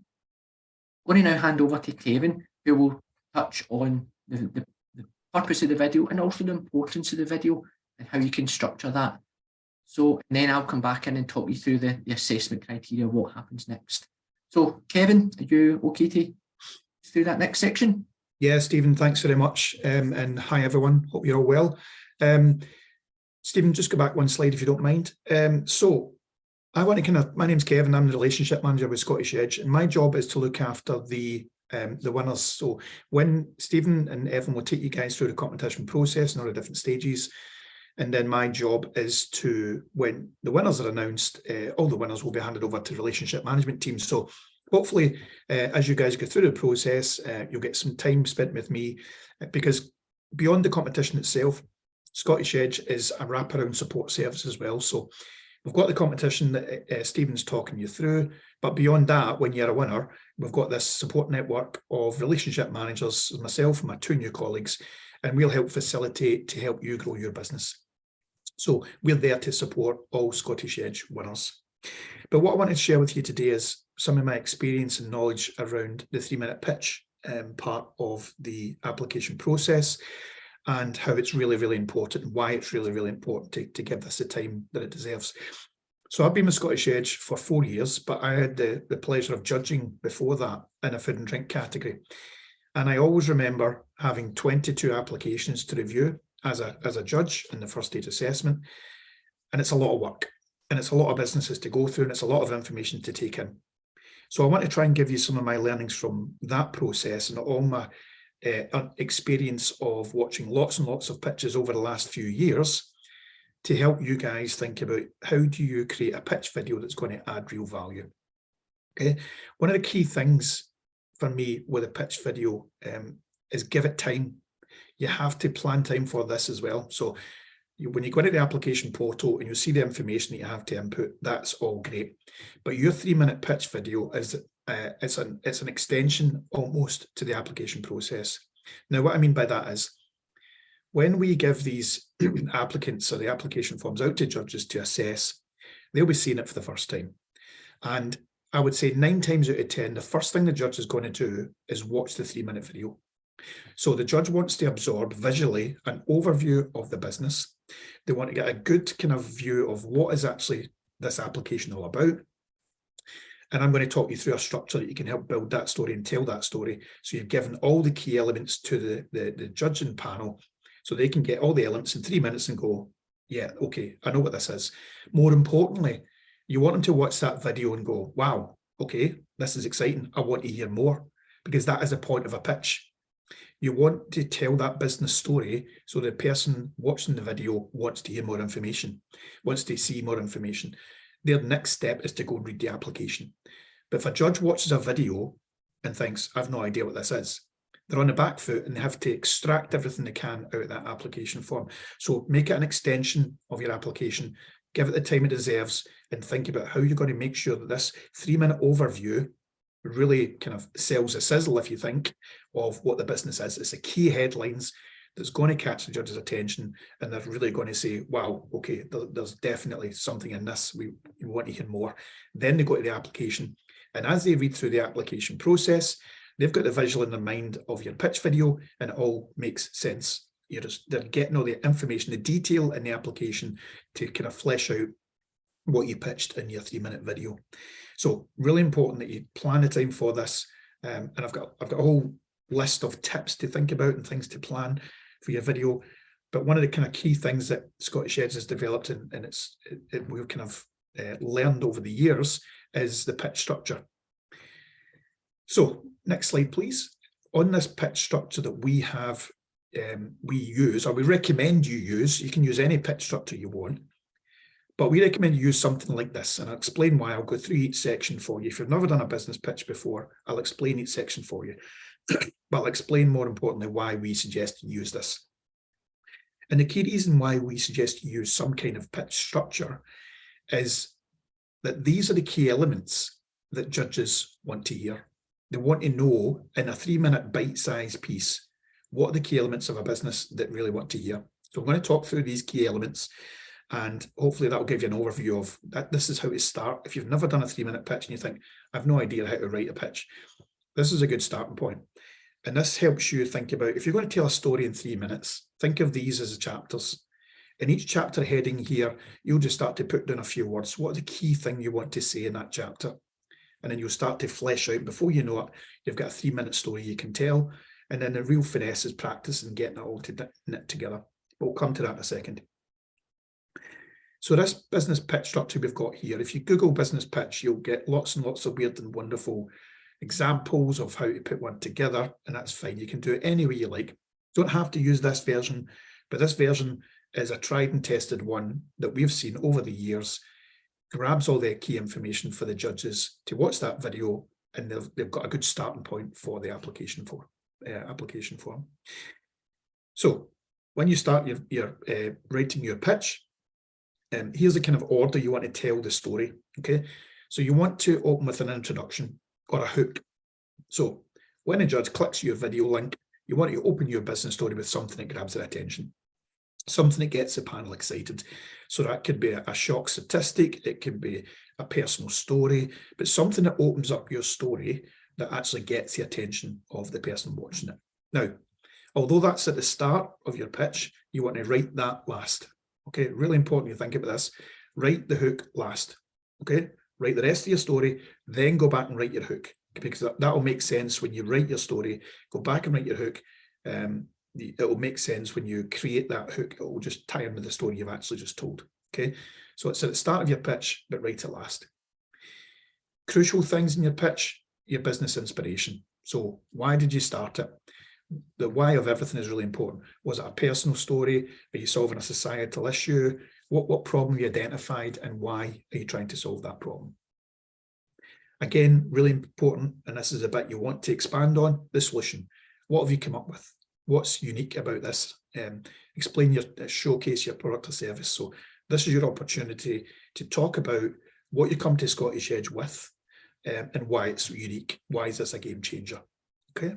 I'm going to now hand over to Kevin, who will touch on the purpose of the video and also the importance of the video and how you can structure that. So, and then I'll come back in and talk you through the assessment criteria, what happens next. So, Kevin, are you okay to do that next section? Yeah, Stephen, thanks very much. And hi, everyone. Hope you're all well. Stephen, just go back one slide if you don't mind. So I want to my name's Kevin. I'm the relationship manager with Scottish Edge, and my job is to look after the winners. So when Stephen and Evan will take you guys through the competition process and all the different stages, and then my job is to, when the winners are announced, all the winners will be handed over to the relationship management team. So hopefully, as you guys go through the process, you'll get some time spent with me, because beyond the competition itself, Scottish Edge is a wraparound support service as well. So we've got the competition that Stephen's talking you through, but beyond that, when you're a winner, we've got this support network of relationship managers, myself and my 2 new colleagues, and we'll help facilitate to help you grow your business. So we're there to support all Scottish Edge winners. But what I want to share with you today is some of my experience and knowledge around the 3-minute pitch part of the application process, and how it's really, really important, and why it's really, really important to give this the time that it deserves. So I've been with Scottish Edge for 4 years, but I had the pleasure of judging before that in a food and drink category. And I always remember having 22 applications to review as a judge in the first stage assessment. And it's a lot of work, and it's a lot of businesses to go through, and it's a lot of information to take in. So I want to try and give you some of my learnings from that process and all my experience of watching lots and lots of pitches over the last few years to help you guys think about how do you create a pitch video that's going to add real value. Okay, one of the key things for me with a pitch video is give it time. You have to plan time for this as well. So when you go into the application portal and you see the information that you have to input, that's all great. But your 3-minute pitch video is it's an extension almost to the application process. Now, what I mean by that is when we give these applicants or the application forms out to judges to assess, they'll be seeing it for the first time. And I would say 9 times out of 10, the first thing the judge is going to do is watch the 3-minute video. So the judge wants to absorb visually an overview of the business. They want to get a good kind of view of what is actually this application all about. And I'm going to talk you through a structure that you can help build that story and tell that story. So you've given all the key elements to the judging panel so they can get all the elements in 3 minutes and go, yeah, okay, I know what this is. More importantly, you want them to watch that video and go, wow, okay, this is exciting. I want to hear more, because that is a point of a pitch. You want to tell that business story so the person watching the video wants to hear more information, wants to see more information. Their next step is to go and read the application. But if a judge watches a video and thinks, I've no idea what this is, they're on the back foot and they have to extract everything they can out of that application form. So make it an extension of your application, give it the time it deserves, and think about how you're going to make sure that this 3-minute overview really kind of sells a sizzle, if you think, of what the business is. It's the key headlines that's going to catch the judge's attention, and they're really going to say, wow, okay, there's definitely something in this. We want to hear more. Then they go to the application, and as they read through the application process, they've got the visual in their mind of your pitch video, and it all makes sense. They're getting all the information, the detail in the application to kind of flesh out what you pitched in your 3-minute video. So really important that you plan the time for this. And I've got a whole list of tips to think about and things to plan for your video. But one of the kind of key things that Scottish Edge has developed and we've kind of learned over the years is the pitch structure. So next slide, please. On this pitch structure that we have, we use, or we recommend you use, you can use any pitch structure you want, but we recommend you use something like this, and I'll explain why. I'll go through each section for you. If you've never done a business pitch before, I'll explain each section for you. But I'll explain more importantly why we suggest you use this. And the key reason why we suggest you use some kind of pitch structure is that these are the key elements that judges want to hear. They want to know in a 3-minute bite-sized piece what are the key elements of a business that really want to hear? So I'm going to talk through these key elements, and hopefully that will give you an overview of that. This is how to start. If you've never done a 3-minute pitch and you think, I've no idea how to write a pitch, this is a good starting point. And this helps you think about, if you're going to tell a story in 3 minutes, think of these as chapters. In each chapter heading here, you'll just start to put down a few words. What are the key thing you want to say in that chapter? And then you'll start to flesh out. Before you know it, you've got a 3-minute story you can tell. And then the real finesse is practice and getting it all to knit together. But we'll come to that in a second. So this business pitch structure we've got here, if you Google business pitch, you'll get lots and lots of weird and wonderful examples of how to put one together, and that's fine. You can do it any way you like. Don't have to use this version, but this version is a tried and tested one that we've seen over the years, grabs all the key information for the judges to watch that video, and they've got a good starting point for the application form. So when you start your writing your pitch, here's the kind of order you want to tell the story. Okay, so you want to open with an introduction or a hook. So when a judge clicks your video link, you want to open your business story with something that grabs their attention, something that gets the panel excited. So that could be a shock statistic, it could be a personal story, but something that opens up your story that actually gets the attention of the person watching it. Now, although that's at the start of your pitch, you want to write that last. Okay, really important you think about this. Write the hook last. Okay, write the rest of your story, then go back and write your hook, because that will make sense when you write your story. Go back and write your hook. It will make sense when you create that hook. It will just tie in with the story you've actually just told. Okay, so it's at the start of your pitch, but write it last. Crucial things in your pitch, your business inspiration. So why did you start it? The why of everything is really important. Was it a personal story? Are you solving a societal issue? What problem you identified, and why are you trying to solve that problem? Again, really important, and this is a bit you want to expand on, the solution. What have you come up with? What's unique about this? Showcase your product or service. So this is your opportunity to talk about what you come to Scottish Edge with, and why it's unique. Why is this a game changer? Okay.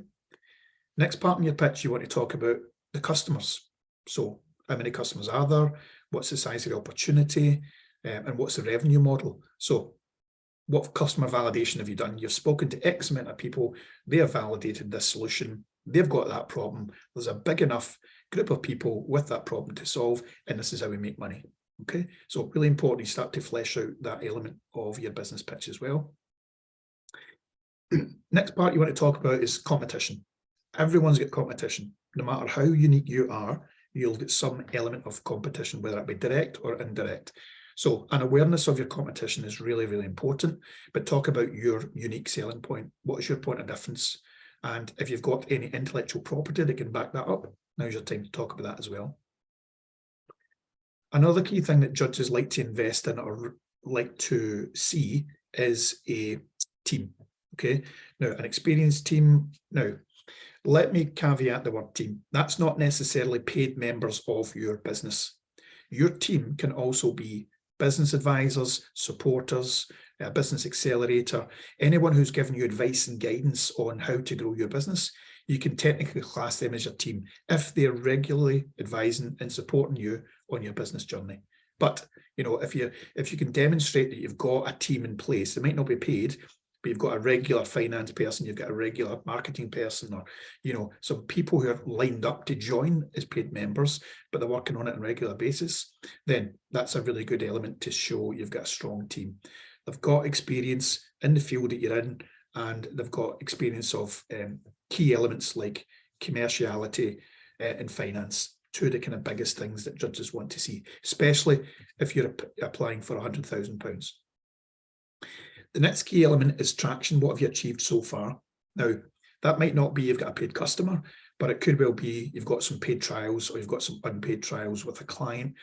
Next part in your pitch, you want to talk about the customers. So how many customers are there? What's the size of the opportunity? And what's the revenue model? So what customer validation have you done? You've spoken to X amount of people. They have validated this solution. They've got that problem. There's a big enough group of people with that problem to solve, and this is how we make money. Okay, so really important you start to flesh out that element of your business pitch as well. Next part you want to talk about is competition. Everyone's got competition. No matter how unique you are, you'll get some element of competition, whether it be direct or indirect. So an awareness of your competition is really, really important, but talk about your unique selling point. What is your point of difference? And if you've got any intellectual property that can back that up, now's your time to talk about that as well. Another key thing that judges like to invest in or like to see is a team. Okay, now an experienced team. Now, let me caveat the word team. That's not necessarily paid members of your business. Your team can also be business advisors, supporters, a business accelerator, anyone who's given you advice and guidance on how to grow your business. You can technically class them as your team if they're regularly advising and supporting you on your business journey. But you know, if you can demonstrate that you've got a team in place, they might not be paid, but you've got a regular finance person, you've got a regular marketing person, or you know, some people who are lined up to join as paid members, but they're working on it on a regular basis, then that's a really good element to show you've got a strong team. They've got experience in the field that you're in, and they've got experience of key elements like commerciality and finance. Two of the kind of biggest things that judges want to see, especially if you're applying for £100,000. The next key element is traction. What have you achieved so far? Now, that might not be you've got a paid customer, but it could well be you've got some paid trials, or you've got some unpaid trials with a client,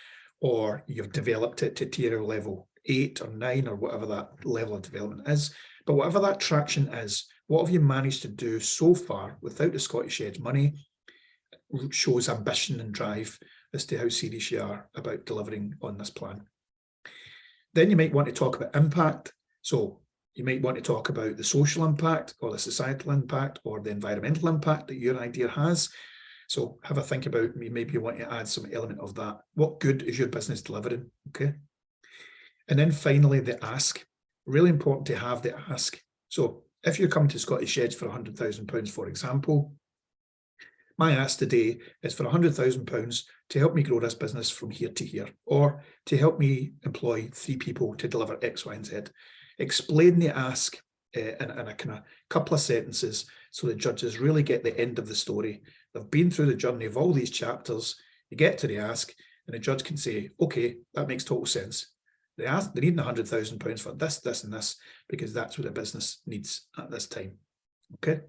or you've developed it to tier level 8 or 9 or whatever that level of development is. But whatever that traction is, what have you managed to do so far without the Scottish Edge money? Shows ambition and drive as to how serious you are about delivering on this plan. Then you might want to talk about impact. So you might want to talk about the social impact or the societal impact or the environmental impact that your idea has. So have a think about, maybe you want to add some element of that. What good is your business delivering? Okay. And then finally, the ask. Really important to have the ask. So if you're coming to Scottish Sheds for £100,000, for example, my ask today is for £100,000 to help me grow this business from here to here, or to help me employ 3 people to deliver X, Y, and Z. Explain the ask in a kind of couple of sentences so the judges really get the end of the story. They've been through the journey of all these chapters, you get to the ask, and the judge can say, okay, that makes total sense. They need £100,000 for this, this, and this, because that's what the business needs at this time. Okay.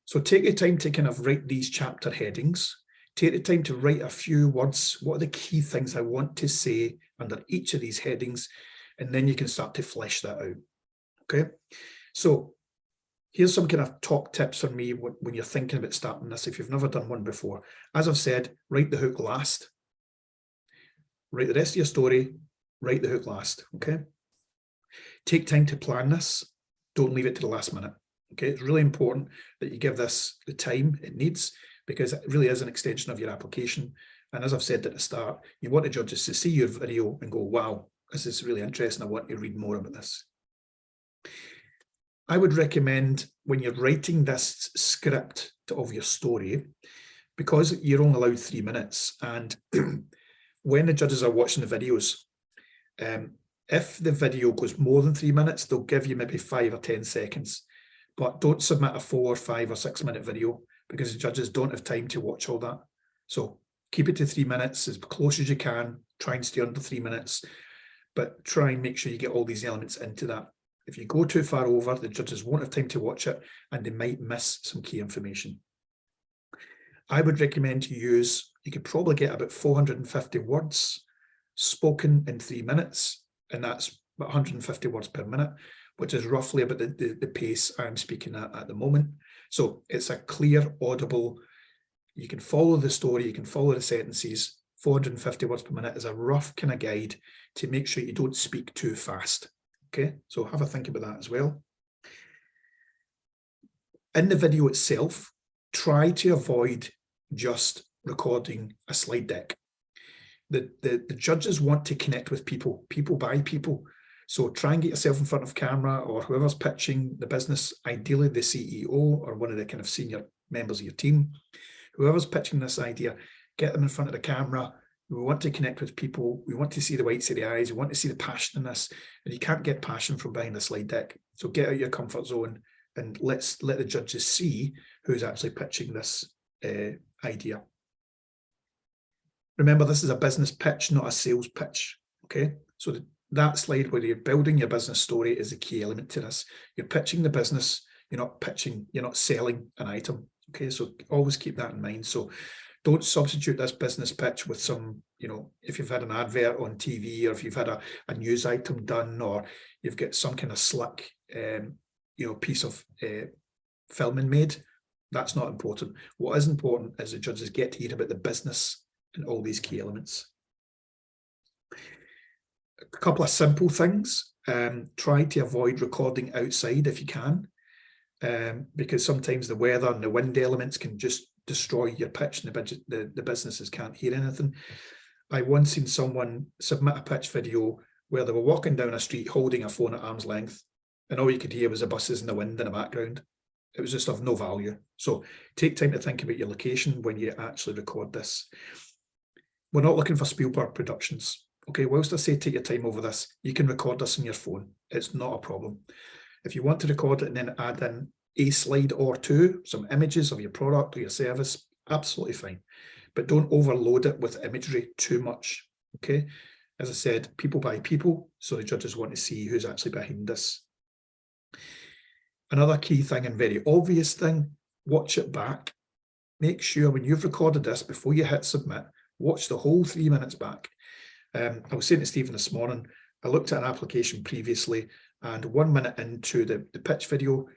So take your time to kind of write these chapter headings. Take the time to write a few words. What are the key things I want to say under each of these headings? And then you can start to flesh that out. Okay. So here's some kind of top tips for me when you're thinking about starting this, if you've never done one before. As I've said, write the hook last. Write the rest of your story, write the hook last. Okay. Take time to plan this. Don't leave it to the last minute. Okay, it's really important that you give this the time it needs, because it really is an extension of your application. And as I've said at the start, you want the judges to see your video and go, wow, this is really interesting. I want to read more about this. I would recommend, when you're writing this script of your story, because you're only allowed 3 minutes, and when the judges are watching the videos, if the video goes more than 3 minutes, they'll give you maybe 5 or 10 seconds. But don't submit a 4, 5 or 6 minute video, because the judges don't have time to watch all that. So keep it to 3 minutes as close as you can. Try and stay under 3 minutes, but try and make sure you get all these elements into that. If you go too far over, the judges won't have time to watch it, and they might miss some key information. I would recommend you could probably get about 450 words spoken in 3 minutes, and that's about 150 words per minute, which is roughly about the pace I'm speaking at the moment. So it's a clear, audible, you can follow the story, you can follow the sentences. 450 words per minute is a rough kind of guide to make sure you don't speak too fast. Okay, so have a think about that as well. In the video itself, try to avoid just recording a slide deck. The judges want to connect with people by people. So try and get yourself in front of camera, or whoever's pitching the business, ideally the CEO or one of the kind of senior members of your team. Whoever's pitching this idea, get them in front of the camera. We want to connect with people. We want to see the whites of the eyes. We want to see the passion in this. And you can't get passion from behind a slide deck. So get out of your comfort zone and let the judges see who's actually pitching this idea. Remember, this is a business pitch, not a sales pitch. Okay, so that slide where you're building your business story is a key element to this. You're pitching the business, you're not selling an item. Okay, so always keep that in mind. So don't substitute this business pitch with some, if you've had an advert on TV, or if you've had a news item done, or you've got some kind of slick, piece of filming made. That's not important. What is important is the judges get to hear about the business and all these key elements. A couple of simple things. Try to avoid recording outside if you can, because sometimes the weather and the wind elements can just destroy your pitch, and the businesses can't hear anything. I once seen someone submit a pitch video where they were walking down a street holding a phone at arm's length, and all you could hear was the buses and the wind in the background. It was just of no value. So take time to think about your location when you actually record this. We're not looking for Spielberg productions. Okay, whilst I say take your time over this, you can record this on your phone. It's not a problem. If you want to record it and then add in a slide or two, some images of your product or your service, absolutely fine. But don't overload it with imagery too much. Okay, as I said, people by people, so the judges want to see who's actually behind this. Another key thing and very obvious thing, watch it back. Make sure when you've recorded this, before you hit submit, watch the whole 3 minutes back. I was saying to Stephen this morning, I looked at an application previously, and 1 minute into the pitch video,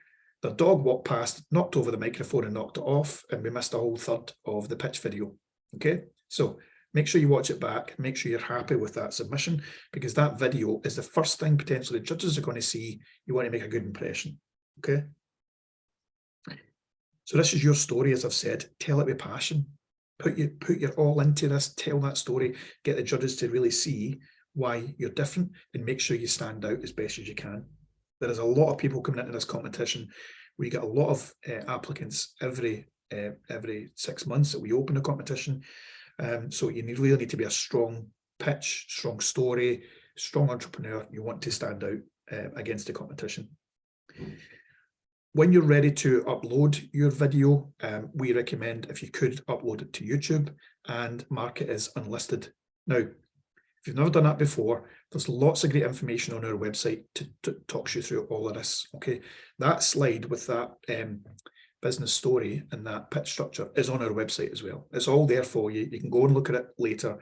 the dog walked past, knocked over the microphone and knocked it off, and we missed a whole third of the pitch video. Okay, so make sure you watch it back, make sure you're happy with that submission, because that video is the first thing potentially the judges are going to see. You want to make a good impression. Okay. So this is your story, as I've said. Tell it with passion. Put your all into this. Tell that story. Get the judges to really see why you're different, and make sure you stand out as best as you can. There is a lot of people coming into this competition. We get a lot of applicants every 6 months that we open a competition. So you really need to be a strong pitch, strong story, strong entrepreneur. You want to stand out against the competition. When you're ready to upload your video, we recommend, if you could, upload it to YouTube and mark it as unlisted. Now, if you've never done that before, there's lots of great information on our website to talk you through all of this. Okay, that slide with that business story and that pitch structure is on our website as well. It's all there for you. You can go and look at it later.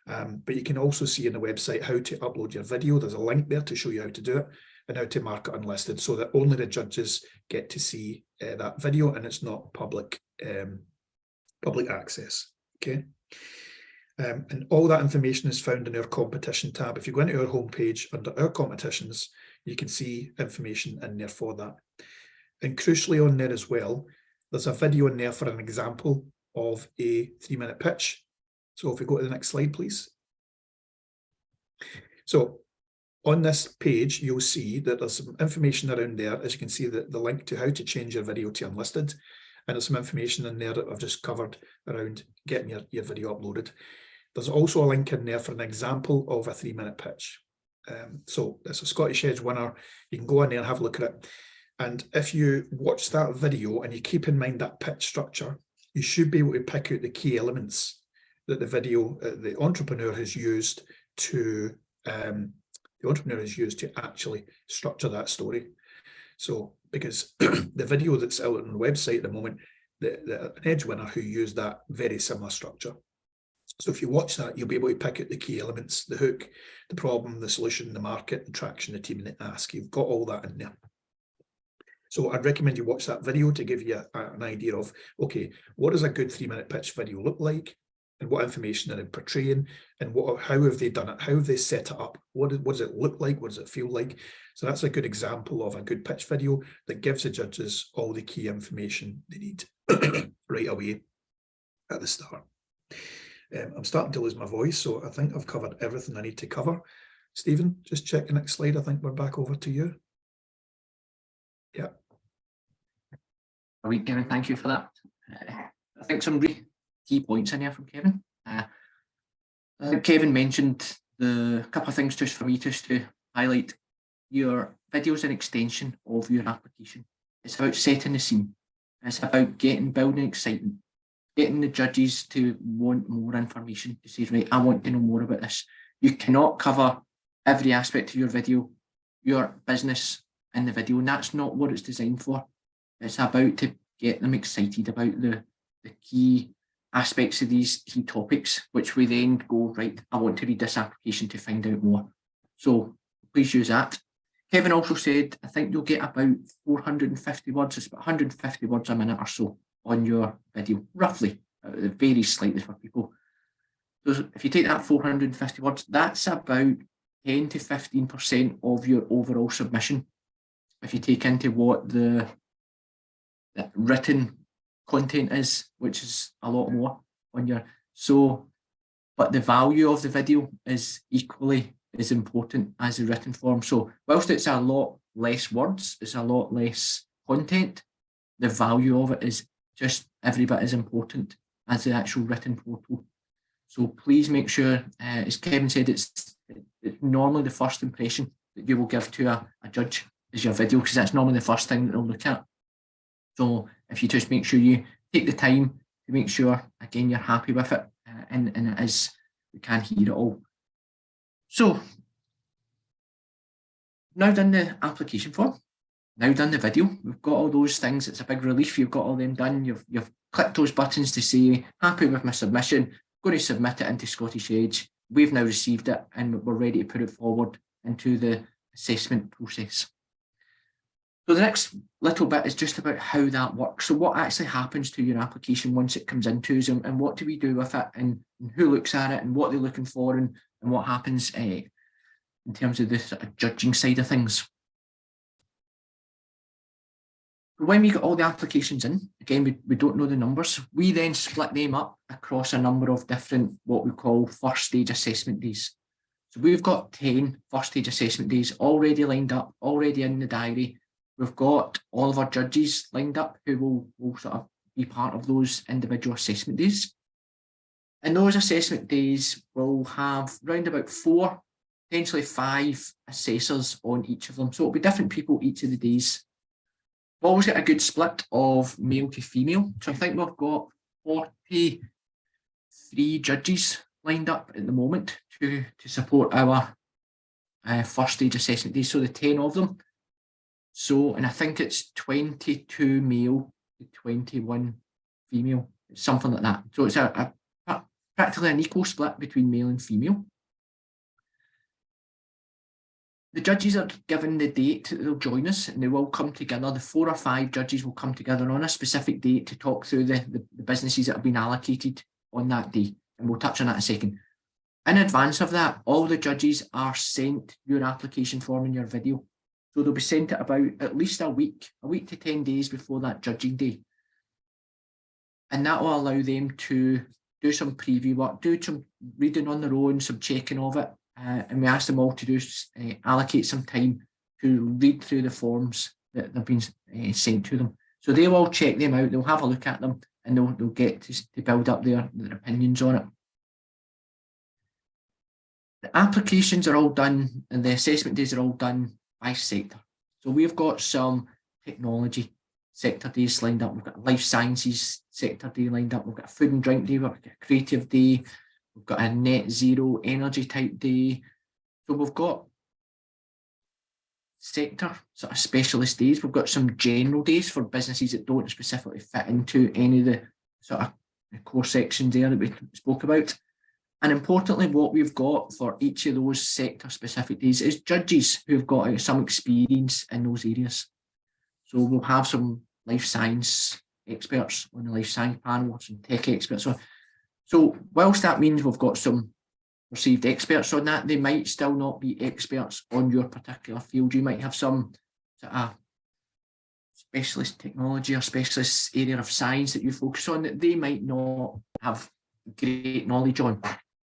But you can also see on the website how to upload your video. There's a link there to show you how to do it and how to mark it unlisted, so that only the judges get to see that video, and it's not public access. Okay. And all that information is found in our competition tab. If you go into our homepage under our competitions, you can see information in there for that. And crucially on there as well, there's a video in there for an example of a 3-minute pitch. So if we go to the next slide, please. So on this page, you'll see that there's some information around there. As you can see, the link to how to change your video to unlisted. And there's some information in there that I've just covered around getting your video uploaded. There's also a link in there for an example of a 3-minute pitch. So it's a Scottish Edge winner. You can go in there and have a look at it. And if you watch that video and you keep in mind that pitch structure, you should be able to pick out the key elements that the video, the entrepreneur has used to actually structure that story. So, because the video that's out on the website at the moment, an Edge winner who used that very similar structure. So if you watch that, you'll be able to pick out the key elements: the hook, the problem, the solution, the market, the traction, the team, and the ask. You've got all that in there. So I'd recommend you watch that video to give you an idea of, okay, what does a good 3-minute pitch video look like? And what information are they portraying, and how have they done it? How have they set it up? What does it look like? What does it feel like? So that's a good example of a good pitch video that gives the judges all the key information they need right away at the start. I'm starting to lose my voice, so I think I've covered everything I need to cover. Stephen, just check the next slide. I think we're back over to you. Yeah. Kevin, thank you for that. I think some really key points in here from Kevin. I think Kevin mentioned the couple of things just for me just to highlight. Your video is an extension of your application. It's about setting the scene. It's about building excitement, getting the judges to want more information, to say, right, I want to know more about this. You cannot cover every aspect of your video, your business in the video, and that's not what it's designed for. It's about to get them excited about the key aspects of these key topics, which we then go, right, I want to read this application to find out more. So please use that. Kevin also said, I think you'll get about 450 words, it's about 150 words a minute or so on your video, roughly. It varies slightly for people. So if you take that 450 words, that's about 10 to 15% of your overall submission. If you take into what the written content is, which is a lot more on your, but the value of the video is equally as important as the written form. So whilst it's a lot less words, it's a lot less content, the value of it is just every bit as important as the actual written portal. So please make sure, as Kevin said, it's normally the first impression that you will give to a judge is your video, because that's normally the first thing that they'll look at. So if you just make sure you take the time to make sure, again, you're happy with it, and it is, we can hear it all. So now done the application form, now done the video, we've got all those things. It's a big relief. You've got all them done. You've clicked those buttons to say, happy with my submission, going to submit it into Scottish Edge. We've now received it and we're ready to put it forward into the assessment process. So the next little bit is just about how that works. So what actually happens to your application once it comes into us, and what do we do with it, and who looks at it, and what they're looking for, and what happens in terms of the sort of judging side of things. When we get all the applications in, again, we don't know the numbers, we then split them up across a number of different, what we call first stage assessment days. So we've got 10 first stage assessment days already lined up, already in the diary. We've got all of our judges lined up who will sort of be part of those individual assessment days. And those assessment days will have round about 4, potentially 5 assessors on each of them. So it'll be different people each of the days. We've always got a good split of male to female. So I think we've got 43 judges lined up at the moment to support our first stage assessment days. So the 10 of them. So, and I think it's 22 male to 21 female, something like that. So it's practically an equal split between male and female. The judges are given the date that they'll join us, and they will come together. The 4 or 5 judges will come together on a specific date to talk through the businesses that have been allocated on that day. And we'll touch on that in a second. In advance of that, all the judges are sent your application form and your video. So they'll be sent it about at least a week to 10 days before that judging day. And that will allow them to do some preview work, do some reading on their own, some checking of it. And we ask them all to do allocate some time to read through the forms that have been sent to them. So they'll all check them out, they'll have a look at them, and they'll get to build up their opinions on it. The applications are all done, and the assessment days are all done by sector. So we've got some technology sector days lined up, we've got a life sciences sector day lined up, we've got a food and drink day, we've got a creative day, we've got a net zero energy type day. So we've got sector sort of specialist days. We've got some general days for businesses that don't specifically fit into any of the sort of core sections there that we spoke about. And importantly, what we've got for each of those sector specific days is judges who've got some experience in those areas. So we'll have some life science experts on the life science panel, some tech experts. So whilst that means we've got some perceived experts on that, they might still not be experts on your particular field. You might have some sort of specialist technology or specialist area of science that you focus on that they might not have great knowledge on.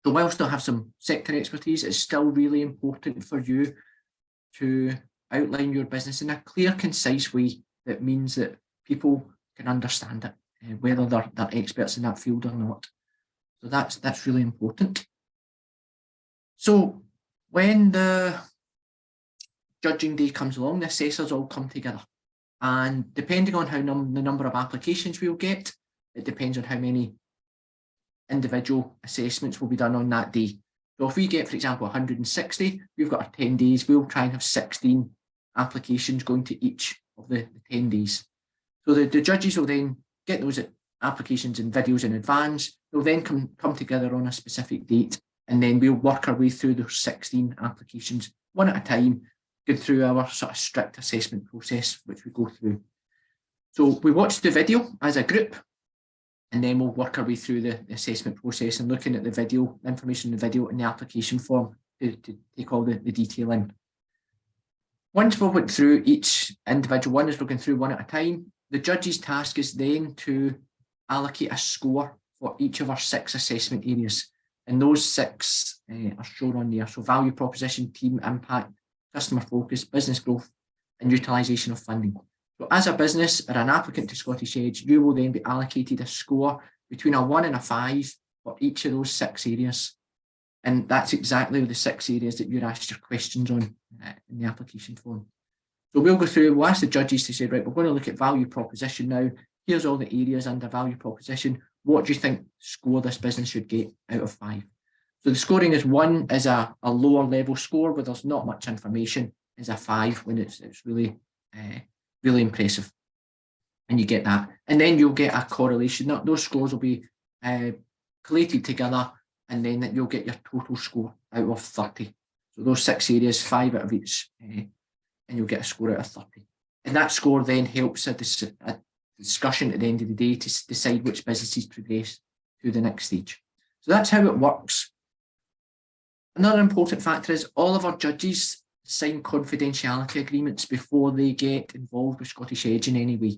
So whilst they'll have some sector expertise, it's still really important for you to outline your business in a clear, concise way that means that people can understand it, whether they're experts in that field or not. So that's really important. So when the judging day comes along, the assessors all come together. And depending on how the number of applications we'll get, it depends on how many individual assessments will be done on that day. So if we get, for example, 160, we've got our 10 days, we'll try and have 16 applications going to each of the 10 days. So the judges will then get those applications and videos in advance. They'll then come together on a specific date, and then we'll work our way through those 16 applications one at a time, go through our sort of strict assessment process, which we go through. So we watch the video as a group, and then we'll work our way through the assessment process and looking at the video, information in the video and the application form to take all the detail in. Once we've went through each individual one, as we're going through one at a time, the judge's task is then to allocate a score for each of our 6 assessment areas. And those 6 are shown on there. So value proposition, team impact, customer focus, business growth, and utilisation of funding. So as a business or an applicant to Scottish Edge, you will then be allocated a score between a 1 and a 5 for each of those 6 areas. And that's exactly the 6 areas that you're asked your questions on in the application form. So we'll go through, we'll ask the judges to say, right, we're going to look at value proposition now. Here's all the areas under value proposition. What do you think score this business should get out of 5? So the scoring is 1 is a lower level score where there's not much information, is a 5 when it's really really impressive. And you get that. And then you'll get a correlation. Those scores will be collated together, and then you'll get your total score out of 30. So those 6 areas, 5 out of each, and you'll get a score out of 30. And that score then helps a discussion at the end of the day to decide which businesses progress to the next stage. So that's how it works. Another important factor is all of our judges sign confidentiality agreements before they get involved with Scottish Edge in any way.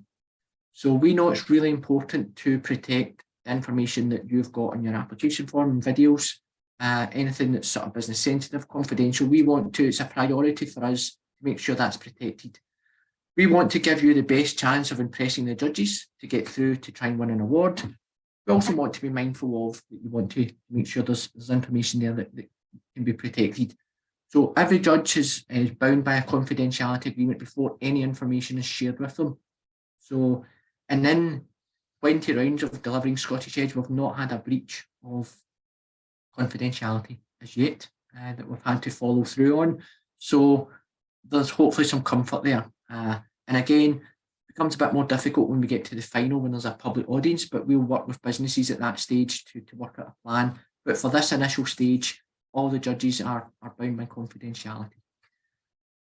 So we know it's really important to protect the information that you've got on your application form and videos, anything that's sort of business sensitive, confidential. We want to, it's a priority for us to make sure that's protected. We want to give you the best chance of impressing the judges to get through to try and win an award. We also want to be mindful of that you want to make sure there's information there that can be protected. So every judge is bound by a confidentiality agreement before any information is shared with them. So, and in 20 rounds of delivering Scottish Edge, we've not had a breach of confidentiality as yet that we've had to follow through on. So there's hopefully some comfort there. And again, it becomes a bit more difficult when we get to the final, when there's a public audience, but we'll work with businesses at that stage to work out a plan. But for this initial stage, all the judges are bound by confidentiality.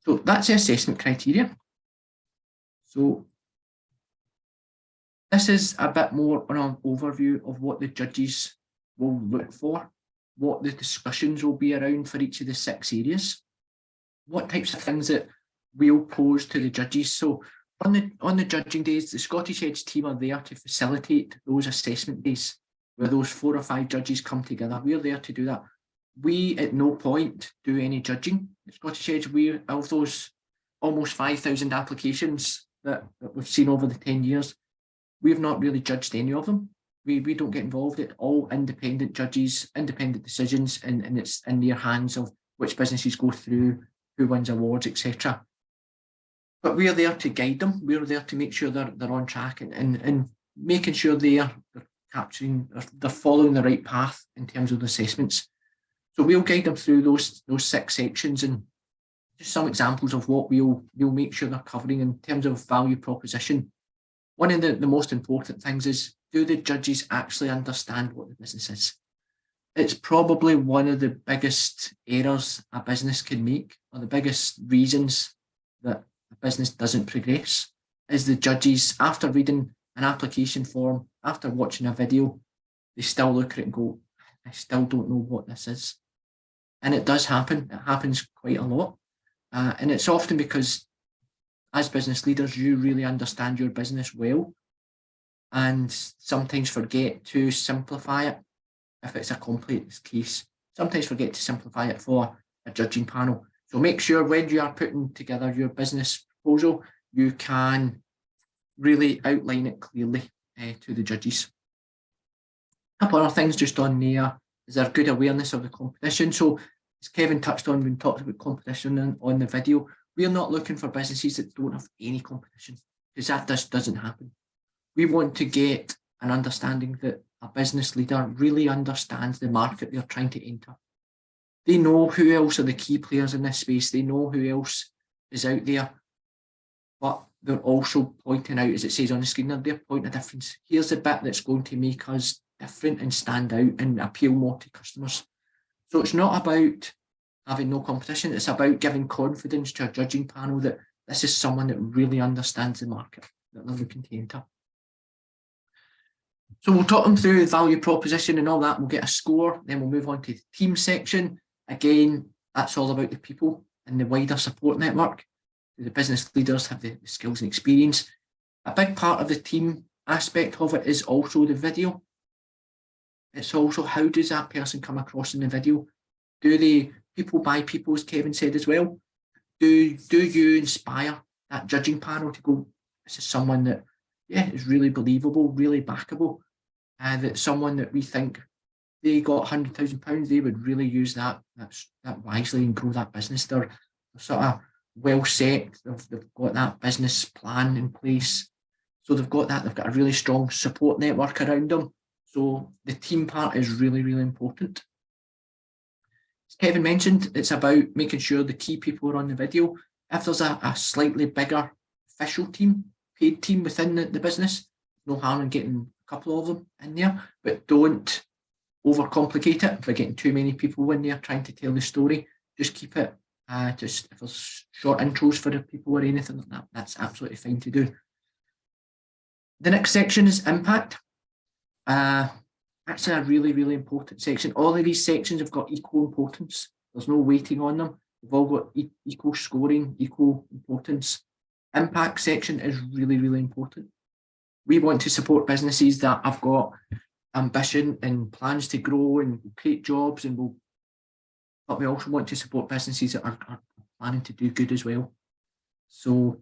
So that's the assessment criteria. So this is a bit more on an overview of what the judges will look for, what the discussions will be around for each of the 6 areas, what types of things that we'll pose to the judges. So on the judging days, the Scottish Edge team are there to facilitate those assessment days where those 4 or 5 judges come together. We're there to do that. We at no point do any judging at Scottish Edge. We, of those almost 5,000 applications that we've seen over the 10 years, we've not really judged any of them. We don't get involved. It's all independent judges, independent decisions, and it's in their hands of which businesses go through, who wins awards, etc. But we're there to guide them. We're there to make sure they're on track and making sure they're capturing, they're following the right path in terms of the assessments. So we'll guide them through those 6 sections, and just some examples of what we'll make sure they're covering in terms of value proposition. One of the most important things is, do the judges actually understand what the business is? It's probably one of the biggest errors a business can make, or the biggest reasons that a business doesn't progress, is the judges, after reading an application form, after watching a video, they still look at it and go, I still don't know what this is. And it does happen. It happens quite a lot. And it's often because as business leaders, you really understand your business well and sometimes forget to simplify it if it's a complex case. Sometimes forget to simplify it for a judging panel. So make sure when you are putting together your business proposal, you can really outline it clearly to the judges. A couple of other things just on there. Is there good awareness of the competition? So as Kevin touched on when we talked about competition on the video, we're not looking for businesses that don't have any competition, because that just doesn't happen. We want to get an understanding that a business leader really understands the market they're trying to enter. They know who else are the key players in this space. They know who else is out there, but they're also pointing out, as it says on the screen, they're pointing a difference. Here's the bit that's going to make us different and stand out and appeal more to customers. So it's not about having no competition. It's about giving confidence to a judging panel that this is someone that really understands the market that they're looking to enter. So we'll talk them through the value proposition and all that. We'll get a score, then we'll move on to the team section. Again, that's all about the people and the wider support network. The business leaders have the skills and experience. A big part of the team aspect of it is also the video. It's also, how does that person come across in the video? Do they people by people, as Kevin said as well? Do you inspire that judging panel to go, this is someone that, yeah, is really believable, really backable, and that someone that we think they got £100,000, they would really use that wisely and grow that business. They're sort of well set. They've got that business plan in place. So they've got a really strong support network around them. So the team part is really, really important. As Kevin mentioned, it's about making sure the key people are on the video. If there's a slightly bigger official team, paid team within the business, no harm in getting a couple of them in there, but don't overcomplicate it by getting too many people in there trying to tell the story. Just keep it, just if there's short intros for the people or anything like that, that's absolutely fine to do. The next section is impact. Actually a really, really important section. All of these sections have got equal importance. There's no weighting on them. They've all got equal scoring, equal importance. Impact section is really, really important. We want to support businesses that have got ambition and plans to grow and create jobs, but we also want to support businesses that are planning to do good as well. So,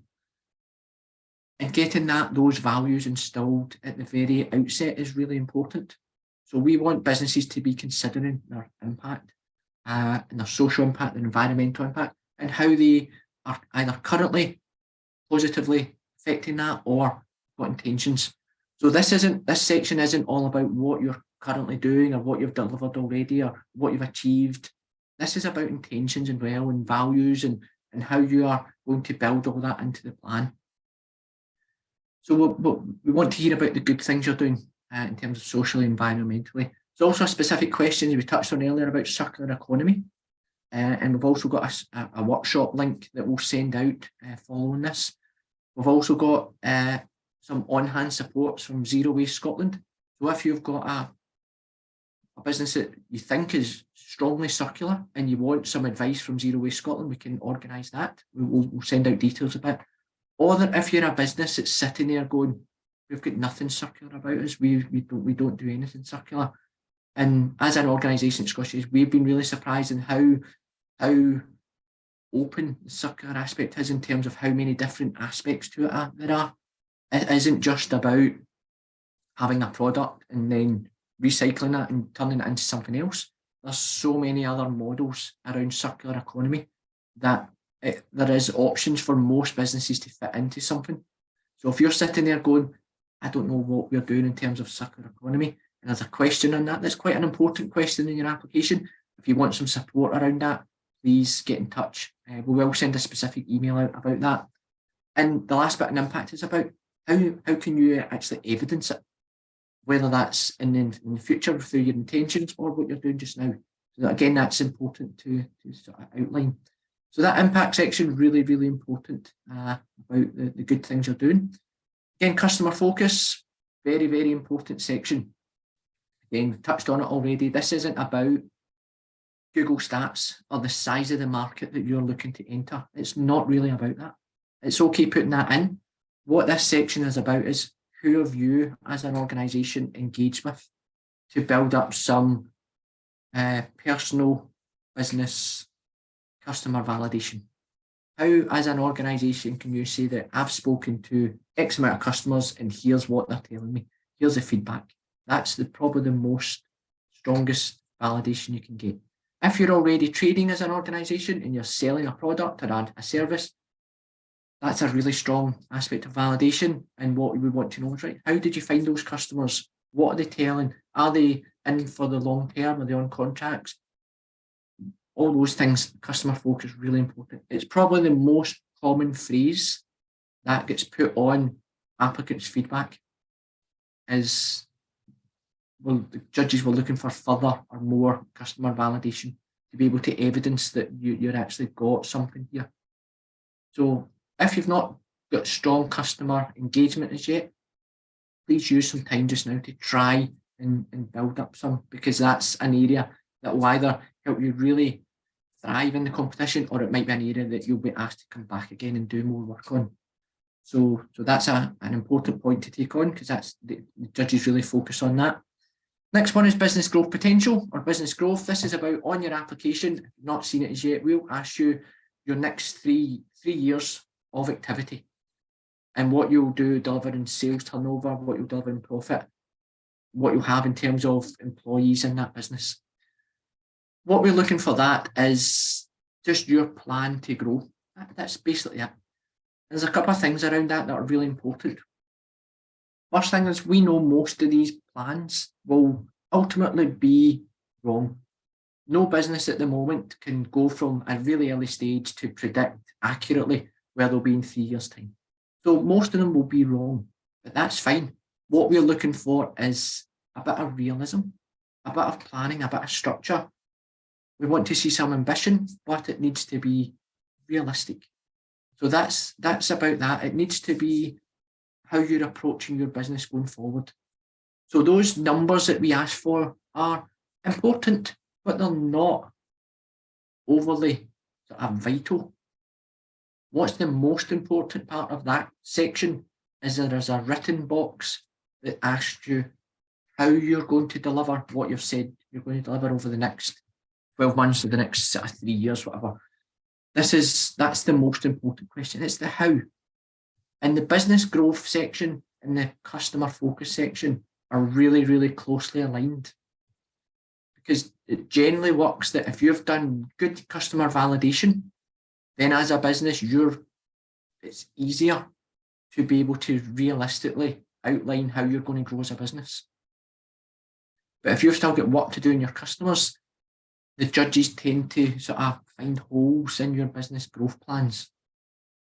and getting those values instilled at the very outset is really important. So we want businesses to be considering their impact, and their social impact, their environmental impact, and how they are either currently positively affecting that or what intentions. So this section isn't all about what you're currently doing or what you've delivered already or what you've achieved. This is about intentions and values and how you are going to build all that into the plan. So we want to hear about the good things you're doing in terms of socially and environmentally. There's also a specific question we touched on earlier about circular economy. And we've also got a workshop link that we'll send out following this. We've also got some on-hand supports from Zero Waste Scotland. So if you've got a business that you think is strongly circular and you want some advice from Zero Waste Scotland, we can organise that. We'll send out details about it. Or that if you're a business that's sitting there going, we've got nothing circular about us, we don't do anything circular. And as an organisation at Scottish, we've been really surprised in how open the circular aspect is in terms of how many different aspects to it there are. It isn't just about having a product and then recycling it and turning it into something else. There's so many other models around circular economy that there is options for most businesses to fit into something. So if you're sitting there going, I don't know what we're doing in terms of circular economy, and there's a question on that, that's quite an important question in your application. If you want some support around that, please get in touch. We will send a specific email out about that. And the last bit of impact is about how can you actually evidence it, whether that's in the future through your intentions or what you're doing just now. So that, again, that's important to sort of outline. So that impact section, really, really important about the good things you're doing. Again, customer focus, very, very important section. Again, we've touched on it already. This isn't about Google stats or the size of the market that you're looking to enter. It's not really about that. It's okay putting that in. What this section is about is who have you as an organisation engaged with to build up some personal business customer validation. How, as an organisation, can you say that I've spoken to X amount of customers and here's what they're telling me? Here's the feedback. That's probably the strongest validation you can get. If you're already trading as an organisation and you're selling a product or a service, that's a really strong aspect of validation. And what we want to know is, right, how did you find those customers? What are they telling? Are they in for the long term? Are they on contracts? All those things, customer focus, really important. It's probably the most common phrase that gets put on applicants' feedback is, well, the judges were looking for further or more customer validation to be able to evidence that you're actually got something here. So if you've not got strong customer engagement as yet, please use some time just now to try and build up some, because that's an area that will either help you really thrive in the competition, or it might be an area that you'll be asked to come back again and do more work on. So that's an important point to take on, because that's the judges really focus on that. Next one is business growth potential or business growth. This is about on your application. If you've not seen it as yet, we'll ask you your next three years of activity and what you'll do delivering sales turnover, what you'll deliver in profit, what you'll have in terms of employees in that business. What we're looking for that is just your plan to grow. That's basically it. There's a couple of things around that are really important. First thing is, we know most of these plans will ultimately be wrong. No business at the moment can go from a really early stage to predict accurately where they'll be in 3 years' time. So most of them will be wrong, but that's fine. What we're looking for is a bit of realism, a bit of planning, a bit of structure. We want to see some ambition, but it needs to be realistic. So that's about that. It needs to be how you're approaching your business going forward. So those numbers that we ask for are important, but they're not overly vital. What's the most important part of that section is there is a written box that asks you how you're going to deliver what you've said you're going to deliver over the next 12 months or the next 3 years, whatever. That's the most important question. It's the how. And the business growth section and the customer focus section are really, really closely aligned. Because it generally works that if you've done good customer validation, then as a business, it's easier to be able to realistically outline how you're going to grow as a business. But if you've still got work to do in your customers, the judges tend to sort of find holes in your business growth plans.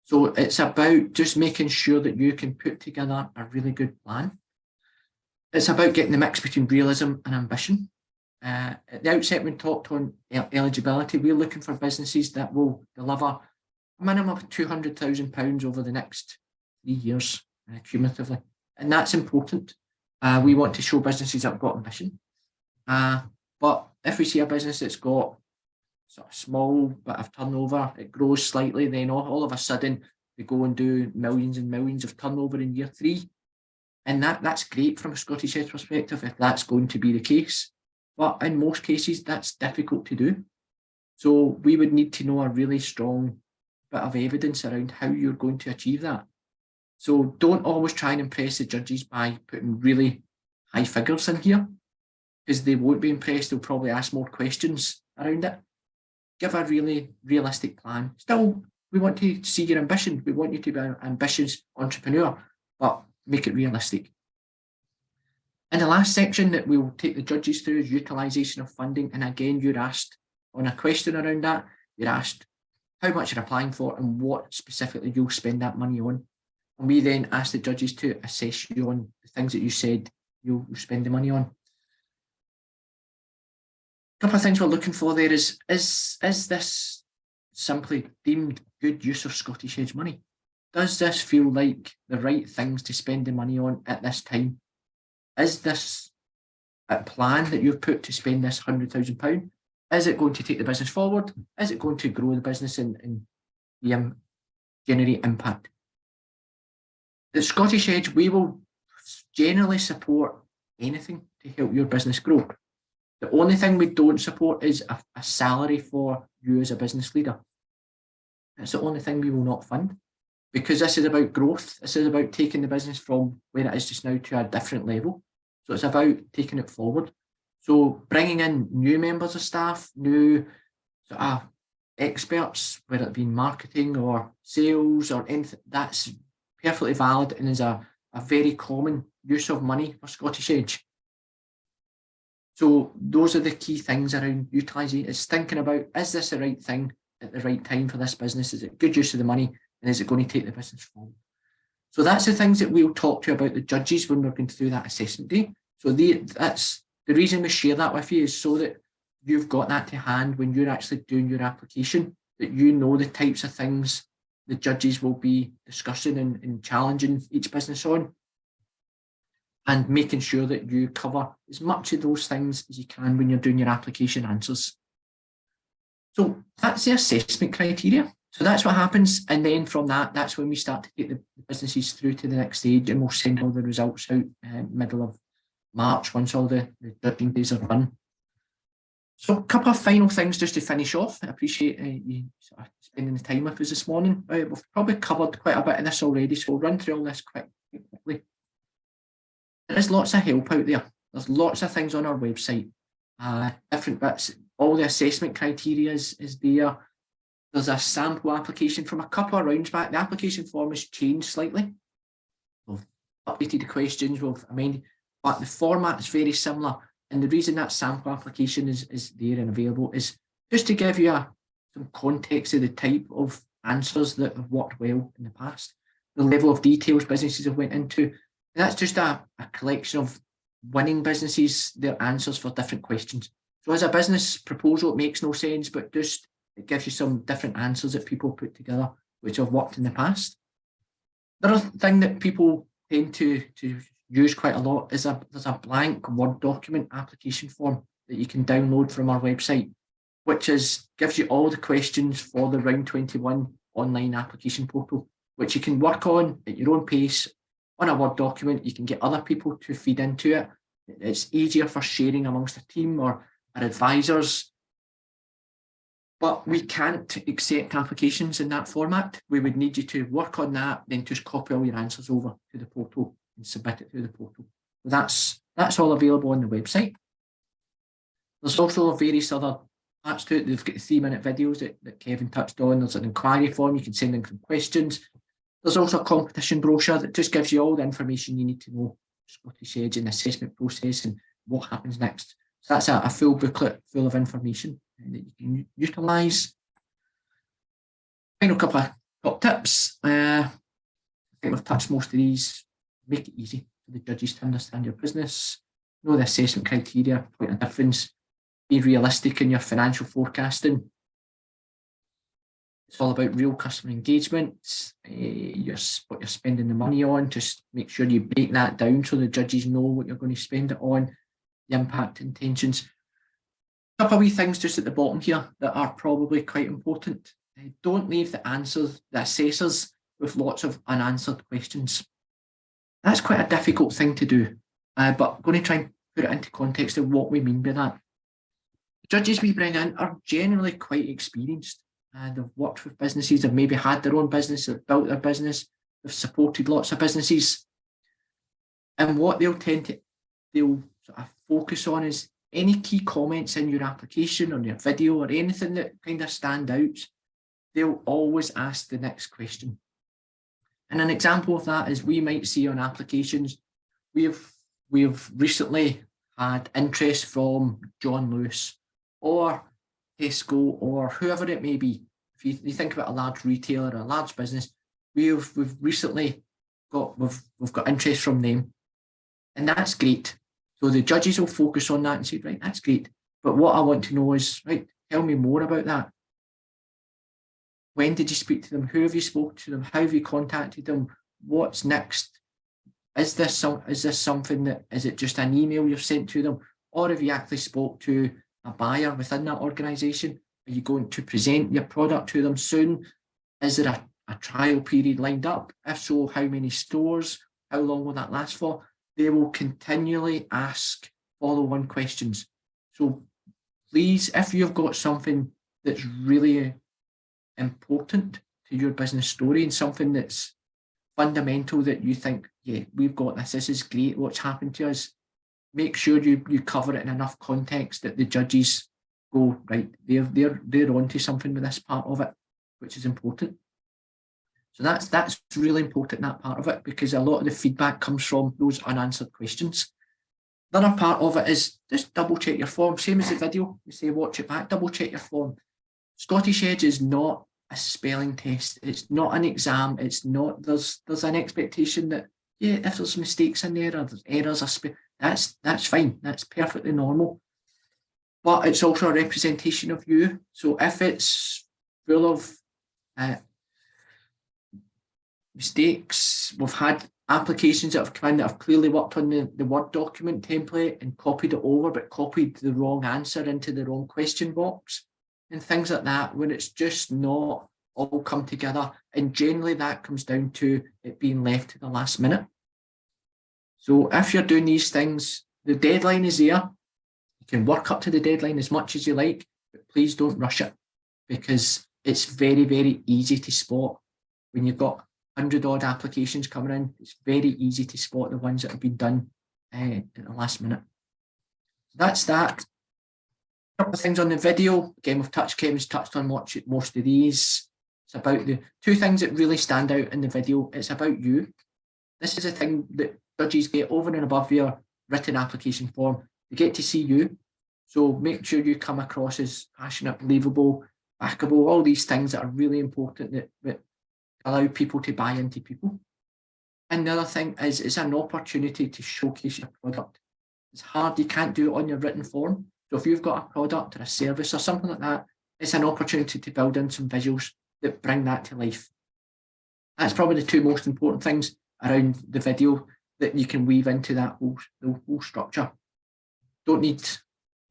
So it's about just making sure that you can put together a really good plan. It's about getting the mix between realism and ambition. At the outset, when we talked on eligibility, we're looking for businesses that will deliver a minimum of £200,000 over the next 3 years cumulatively. And that's important. We want to show businesses that have got ambition. But if we see a business that's got sort of small bit of turnover, it grows slightly, then all of a sudden they go and do millions and millions of turnover in year 3. And that's great from a Scottish Edge perspective if that's going to be the case. But in most cases, that's difficult to do. So we would need to know a really strong bit of evidence around how you're going to achieve that. So don't always try and impress the judges by putting really high figures in here, because they won't be impressed. They'll probably ask more questions around it. Give a really realistic plan. Still, we want to see your ambition. We want you to be an ambitious entrepreneur, but make it realistic. And the last section that we'll take the judges through is utilisation of funding. And again, you're asked on a question around that, you're asked how much you're applying for and what specifically you'll spend that money on. And we then ask the judges to assess you on the things that you said you'll spend the money on. A couple of things we're looking for there is this simply deemed good use of Scottish Edge money? Does this feel like the right things to spend the money on at this time? Is this a plan that you've put to spend this £100,000? Is it going to take the business forward? Is it going to grow the business and generate impact? At Scottish Edge, we will generally support anything to help your business grow. The only thing we don't support is a salary for you as a business leader. That's the only thing we will not fund, because this is about growth. This is about taking the business from where it is just now to a different level. So it's about taking it forward. So bringing in new members of staff, new sort of experts, whether it be in marketing or sales or anything, that's perfectly valid and is a very common use of money for Scottish Edge. So those are the key things around utilising, is thinking about, is this the right thing at the right time for this business? Is it good use of the money? And is it going to take the business forward? So that's the things that we'll talk to about the judges when we're going to do that assessment day. So that's the reason we share that with you, is so that you've got that to hand when you're actually doing your application, that you know the types of things the judges will be discussing and challenging each business on, and making sure that you cover as much of those things as you can when you're doing your application answers. So that's the assessment criteria. So that's what happens. And then from that, that's when we start to take the businesses through to the next stage, and we'll send all the results out middle of March once all the judging days are done. So a couple of final things just to finish off. I appreciate you sort of spending the time with us this morning. We've probably covered quite a bit of this already, so we'll run through all this quickly. There is lots of help out there. There's lots of things on our website, different bits. All the assessment criteria is there. There's a sample application from a couple of rounds back. The application form has changed slightly. We've updated the questions, we've amended, but the format is very similar. And the reason that sample application is there and available is just to give you some context of the type of answers that have worked well in the past, the level of details businesses have went into. And that's just a collection of winning businesses, their answers for different questions. So as a business proposal, it makes no sense, but just it gives you some different answers that people put together, which have worked in the past. The other thing that people tend to use quite a lot is there's a blank Word document application form that you can download from our website, which gives you all the questions for the Round 21 online application portal, which you can work on at your own pace, on a Word document, you can get other people to feed into it. It's easier for sharing amongst a team or our advisors. But we can't accept applications in that format. We would need you to work on that, then just copy all your answers over to the portal and submit it through the portal. So that's all available on the website. There's also various other parts to it. They've got 3-minute videos that Kevin touched on. There's an inquiry form. You can send in some questions. There's also a competition brochure that just gives you all the information you need to know, Scottish Edge and the assessment process and what happens next. So that's a full booklet full of information that you can utilise. Final couple of top tips. I think we've touched most of these. Make it easy for the judges to understand your business, know the assessment criteria, point of difference, be realistic in your financial forecasting. It's all about real customer engagement. What you're spending the money on, just make sure you break that down so the judges know what you're going to spend it on, the impact intentions. A couple of wee things just at the bottom here that are probably quite important. Don't leave the assessors with lots of unanswered questions. That's quite a difficult thing to do, but I'm going to try and put it into context of what we mean by that. The judges we bring in are generally quite experienced. They've worked with businesses, they've maybe had their own business, they've built their business, they've supported lots of businesses. And what they'll sort of focus on is any key comments in your application, on your video, or anything that kind of stand out. They'll always ask the next question. And an example of that is we might see on applications, we've recently had interest from John Lewis or Tesco or whoever it may be. If you think about a large retailer or a large business, we've recently got interest from them, and that's great. So the judges will focus on that and say, right, that's great. But what I want to know is, right, tell me more about that. When did you speak to them? Who have you spoken to them? How have you contacted them? What's next? Is this something that, is it just an email you've sent to them? Or have you actually spoke to a buyer within that organisation? Are you going to present your product to them soon? Is there a trial period lined up? If so, how many stores? How long will that last for? They will continually ask follow-on questions. So please, if you've got something that's really important to your business story and something that's fundamental that you think, yeah, we've got this is great, what's happened to us, make sure you cover it in enough context that the judges go, right, they're onto something with this part of it, which is important. So that's really important, that part of it, because a lot of the feedback comes from those unanswered questions. The other part of it is just double check your form, same as the video. We say watch it back, double check your form. Scottish Edge is not a spelling test. It's not an exam. It's not, there's an expectation that, yeah, if there's mistakes in there or there's errors, that's fine. That's perfectly normal. But it's also a representation of you. So if it's full of mistakes, we've had applications that have come in that have clearly worked on the Word document template and copied it over, but copied the wrong answer into the wrong question box and things like that, when it's just not all come together. And generally that comes down to it being left to the last minute. So if you're doing these things, the deadline is there. You can work up to the deadline as much as you like, but please don't rush it, because it's very, very easy to spot when you've got 100 odd applications coming in. It's very easy to spot the ones that have been done at the last minute. That's that. A couple of things on the video. Again, Kevin's touched on most of these. It's about the two things that really stand out in the video. It's about you. This is a thing that judges get over and above your written application form. They get to see you. So make sure you come across as passionate, believable, backable, all these things that are really important that allow people to buy into people. And the other thing is it's an opportunity to showcase your product. It's hard, you can't do it on your written form. So if you've got a product or a service or something like that, it's an opportunity to build in some visuals that bring that to life. That's probably the two most important things around the video that you can weave into that whole structure. Don't need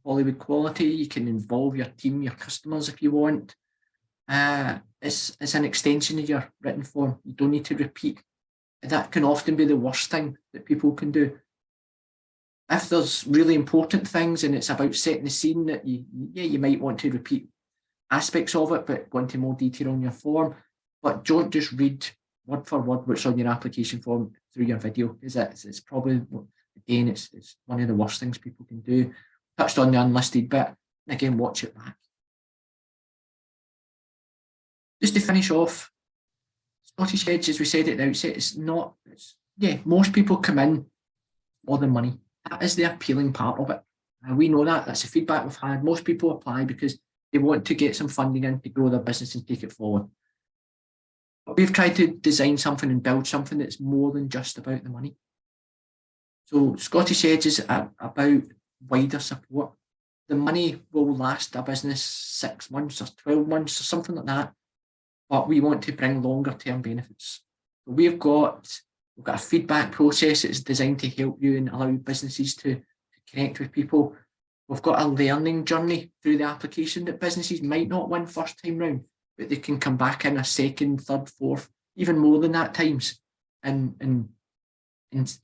Hollywood quality. You can involve your team, your customers if you want. It's an extension of your written form. You don't need to repeat that can often be the worst thing that people can do. If there's really important things and it's about setting the scene, that you might want to repeat aspects of it, but go into more detail on your form. But don't just read word for word what's on your application form through your video, because it's probably, again, it's one of the worst things people can do. Touched on the unlisted bit, and again, watch it back. Just to finish off, Scottish Edge, as we said at the outset, most people come in for the money. That is the appealing part of it. And we know that. That's the feedback we've had. Most people apply because they want to get some funding in to grow their business and take it forward. But we've tried to design something and build something that's more than just about the money. So Scottish Edge is about wider support. The money will last a business 6 months or 12 months or something like that. But we want to bring longer term benefits. So we've got a feedback process that's designed to help you and allow businesses to connect with people. We've got a learning journey through the application that businesses might not win first time round, but they can come back in a second, third, fourth, even more than that times, and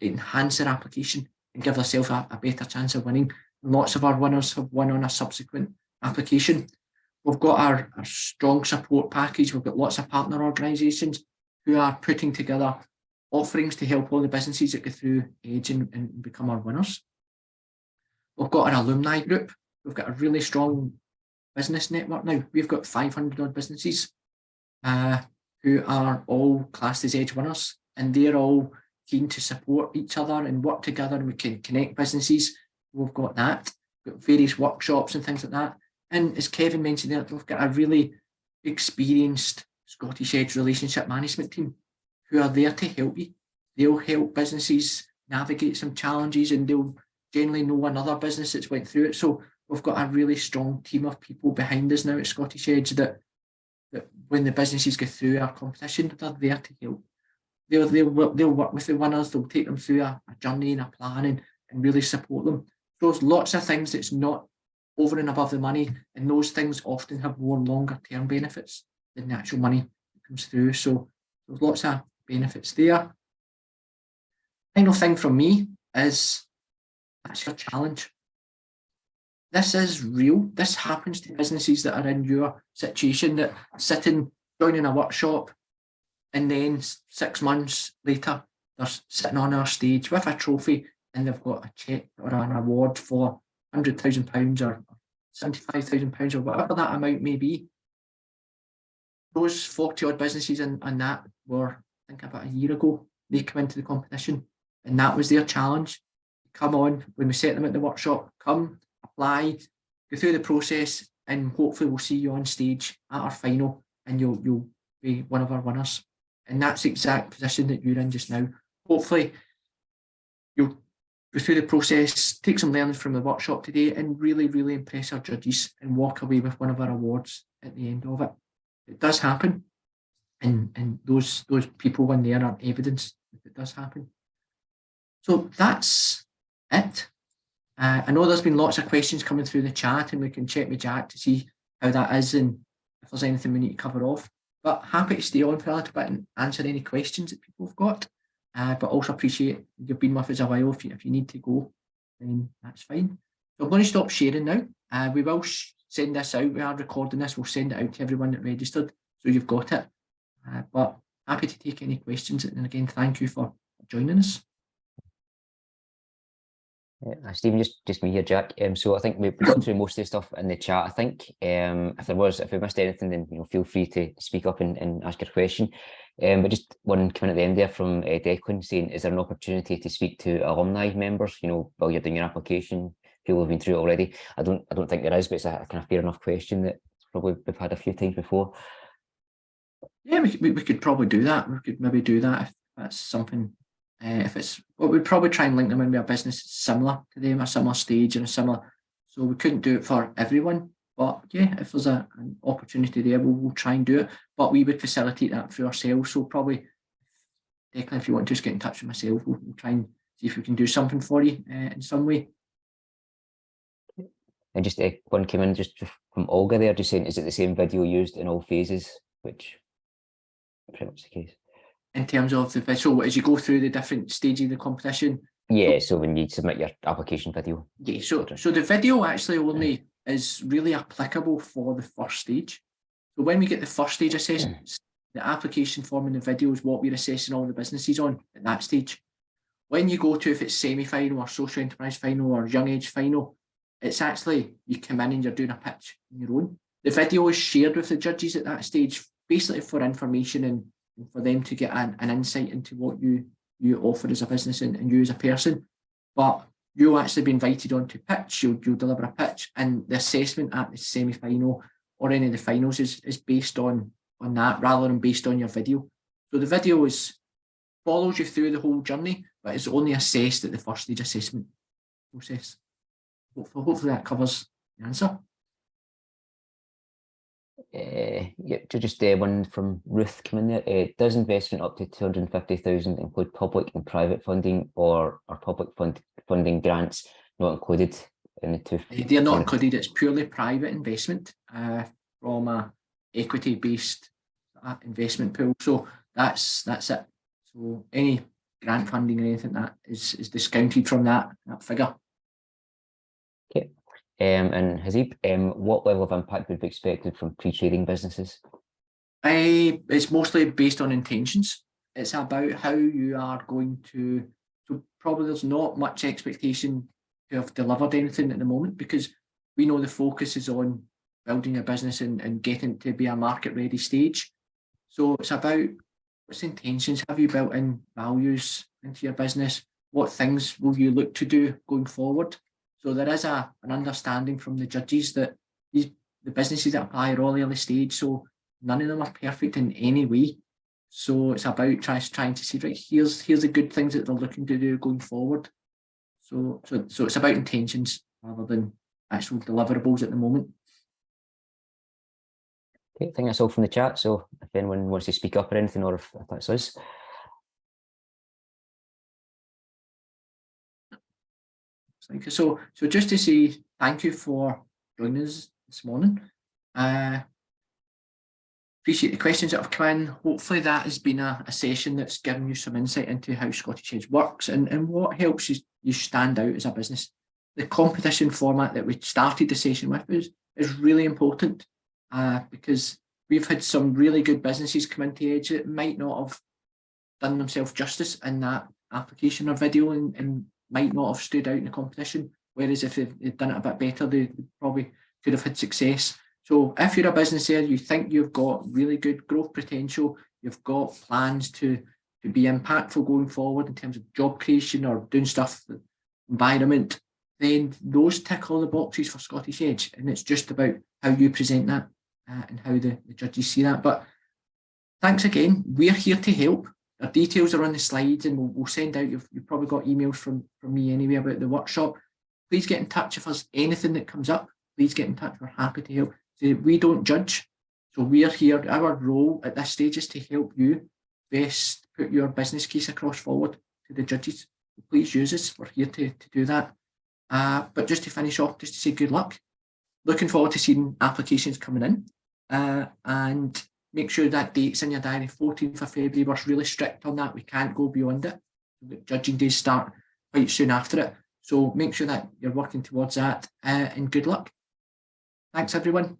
enhance their application and give themselves a better chance of winning. And lots of our winners have won on a subsequent application. We've got our strong support package. We've got lots of partner organisations who are putting together offerings to help all the businesses that go through Edge and become our winners. We've got our alumni group. We've got a really strong business network now. We've got 500 odd businesses who are all classed as Edge winners, and they're all keen to support each other and work together, and we can connect businesses. We've got that. We've got various workshops and things like that. And as Kevin mentioned there, we've got a really experienced Scottish Edge relationship management team who are there to help you. They'll help businesses navigate some challenges, and they'll generally know another business that's went through it. So we've got a really strong team of people behind us now at Scottish Edge that when the businesses go through our competition, they're there to help. They'll work with the winners, they'll take them through a journey and a plan and really support them. There's lots of things that's not over and above the money, and those things often have more longer term benefits than the actual money that comes through. So there's lots of benefits there. Final thing from me is that's your challenge. This is real. This happens to businesses that are in your situation, that are sitting, joining a workshop, and then 6 months later, they're sitting on our stage with a trophy, and they've got a cheque or an award for £100,000 or £75,000 or whatever that amount may be. Those 40 odd businesses in that were, I think, about a year ago, they came into the competition, and that was their challenge. Come on, when we set them at the workshop, come, apply, go through the process, and hopefully we'll see you on stage at our final, and you'll be one of our winners. And that's the exact position that you're in just now. Hopefully you'll go through the process, take some learnings from the workshop today, and really, really impress our judges and walk away with one of our awards at the end of it. It does happen, and those people in there are evidence that it does happen. So that's it. I know there's been lots of questions coming through the chat, and we can check with Jack to see how that is and if there's anything we need to cover off. But happy to stay on for a little bit and answer any questions that people have got. But also appreciate you've been with us a while. If you need to go, then that's fine. So I'm going to stop sharing now. We will send this out. We are recording this. We'll send it out to everyone that registered, so you've got it. But happy to take any questions. And again, thank you for joining us. Stephen, just me here, Jack. So I think we've got through most of the stuff in the chat. I think if we missed anything, then feel free to speak up and ask your question. But just one coming at the end there from Declan saying, is there an opportunity to speak to alumni members? While you're doing your application, people have been through it already. I don't think there is, but it's a kind of fair enough question that probably we've had a few times before. Yeah, we could probably do that. We could maybe do that if that's something. We'd probably try and link them in with a business similar to them, a similar stage and a similar. So we couldn't do it for everyone, but yeah, if there's an opportunity there, we'll try and do it. But we would facilitate that through ourselves. So probably, Declan, if you want to just get in touch with myself, we'll try and see if we can do something for you in some way. And just one came in just from Olga there, just saying, is it the same video used in all phases? Which pretty much the case. In terms of the, so as you go through the different stages of the competition. Yeah, so when you submit your application video. Yeah, so the video actually only is really applicable for the first stage. So when we get the first stage assessments, the application form and the video is what we're assessing all the businesses on at that stage. When you go to, if it's semi-final or social enterprise final or young age final, it's actually, you come in and you're doing a pitch on your own. The video is shared with the judges at that stage, basically for information and for them to get an insight into what you offer as a business and you as a person. But you'll actually be invited on to pitch, you'll deliver a pitch, and the assessment at the semi-final or any of the finals is based on that rather than based on your video. So the video follows you through the whole journey, but it's only assessed at the first stage assessment process. Hopefully that covers the answer. Yeah, just one from Ruth coming in there. Does investment up to 250,000 include public and private funding, or are public funding grants not included in the two? They're not included. It's purely private investment from a equity-based investment pool. So that's it. So any grant funding or anything that is discounted from that figure. Okay. And Hazib, what level of impact would be expected from pre-trading businesses? It's mostly based on intentions. It's about how you are going to, so probably there's not much expectation to have delivered anything at the moment, because we know the focus is on building a business and getting to be a market ready stage. So it's about what's intentions, have you built in values into your business? What things will you look to do going forward? So there is an understanding from the judges that the businesses that apply are all early stage, so none of them are perfect in any way. So it's about trying to see, right, here's the good things that they're looking to do going forward. So it's about intentions rather than actual deliverables at the moment. Okay, I think that's all from the chat. So if anyone wants to speak up or anything, or if that's us. So just to say thank you for joining us this morning. Appreciate the questions that have come in. Hopefully that has been a session that's given you some insight into how Scottish Edge works and what helps you stand out as a business. The competition format that we started the session with is really important because we've had some really good businesses come into Edge that might not have done themselves justice in that application or video and might not have stood out in the competition, whereas if they'd done it a bit better, they probably could have had success. So if you're a business there, you think you've got really good growth potential, you've got plans to be impactful going forward in terms of job creation or doing stuff, environment, then those tick all the boxes for Scottish Edge. And it's just about how you present that and how the judges see that. But thanks again. We're here to help. Our details are on the slides and we'll send out, you've probably got emails from me anyway about the workshop. Please get in touch if there's anything that comes up. Please get in touch. We're happy to help. So we don't judge. So we're here. Our role at this stage is to help you best put your business case across forward to the judges. So please use us. We're here to do that. But just to finish off, just to say good luck. Looking forward to seeing applications coming in. And make sure that date's in your diary. 14th of February, we're really strict on that. We can't go beyond it. The judging days start quite soon after it. So make sure that you're working towards that and good luck. Thanks, everyone.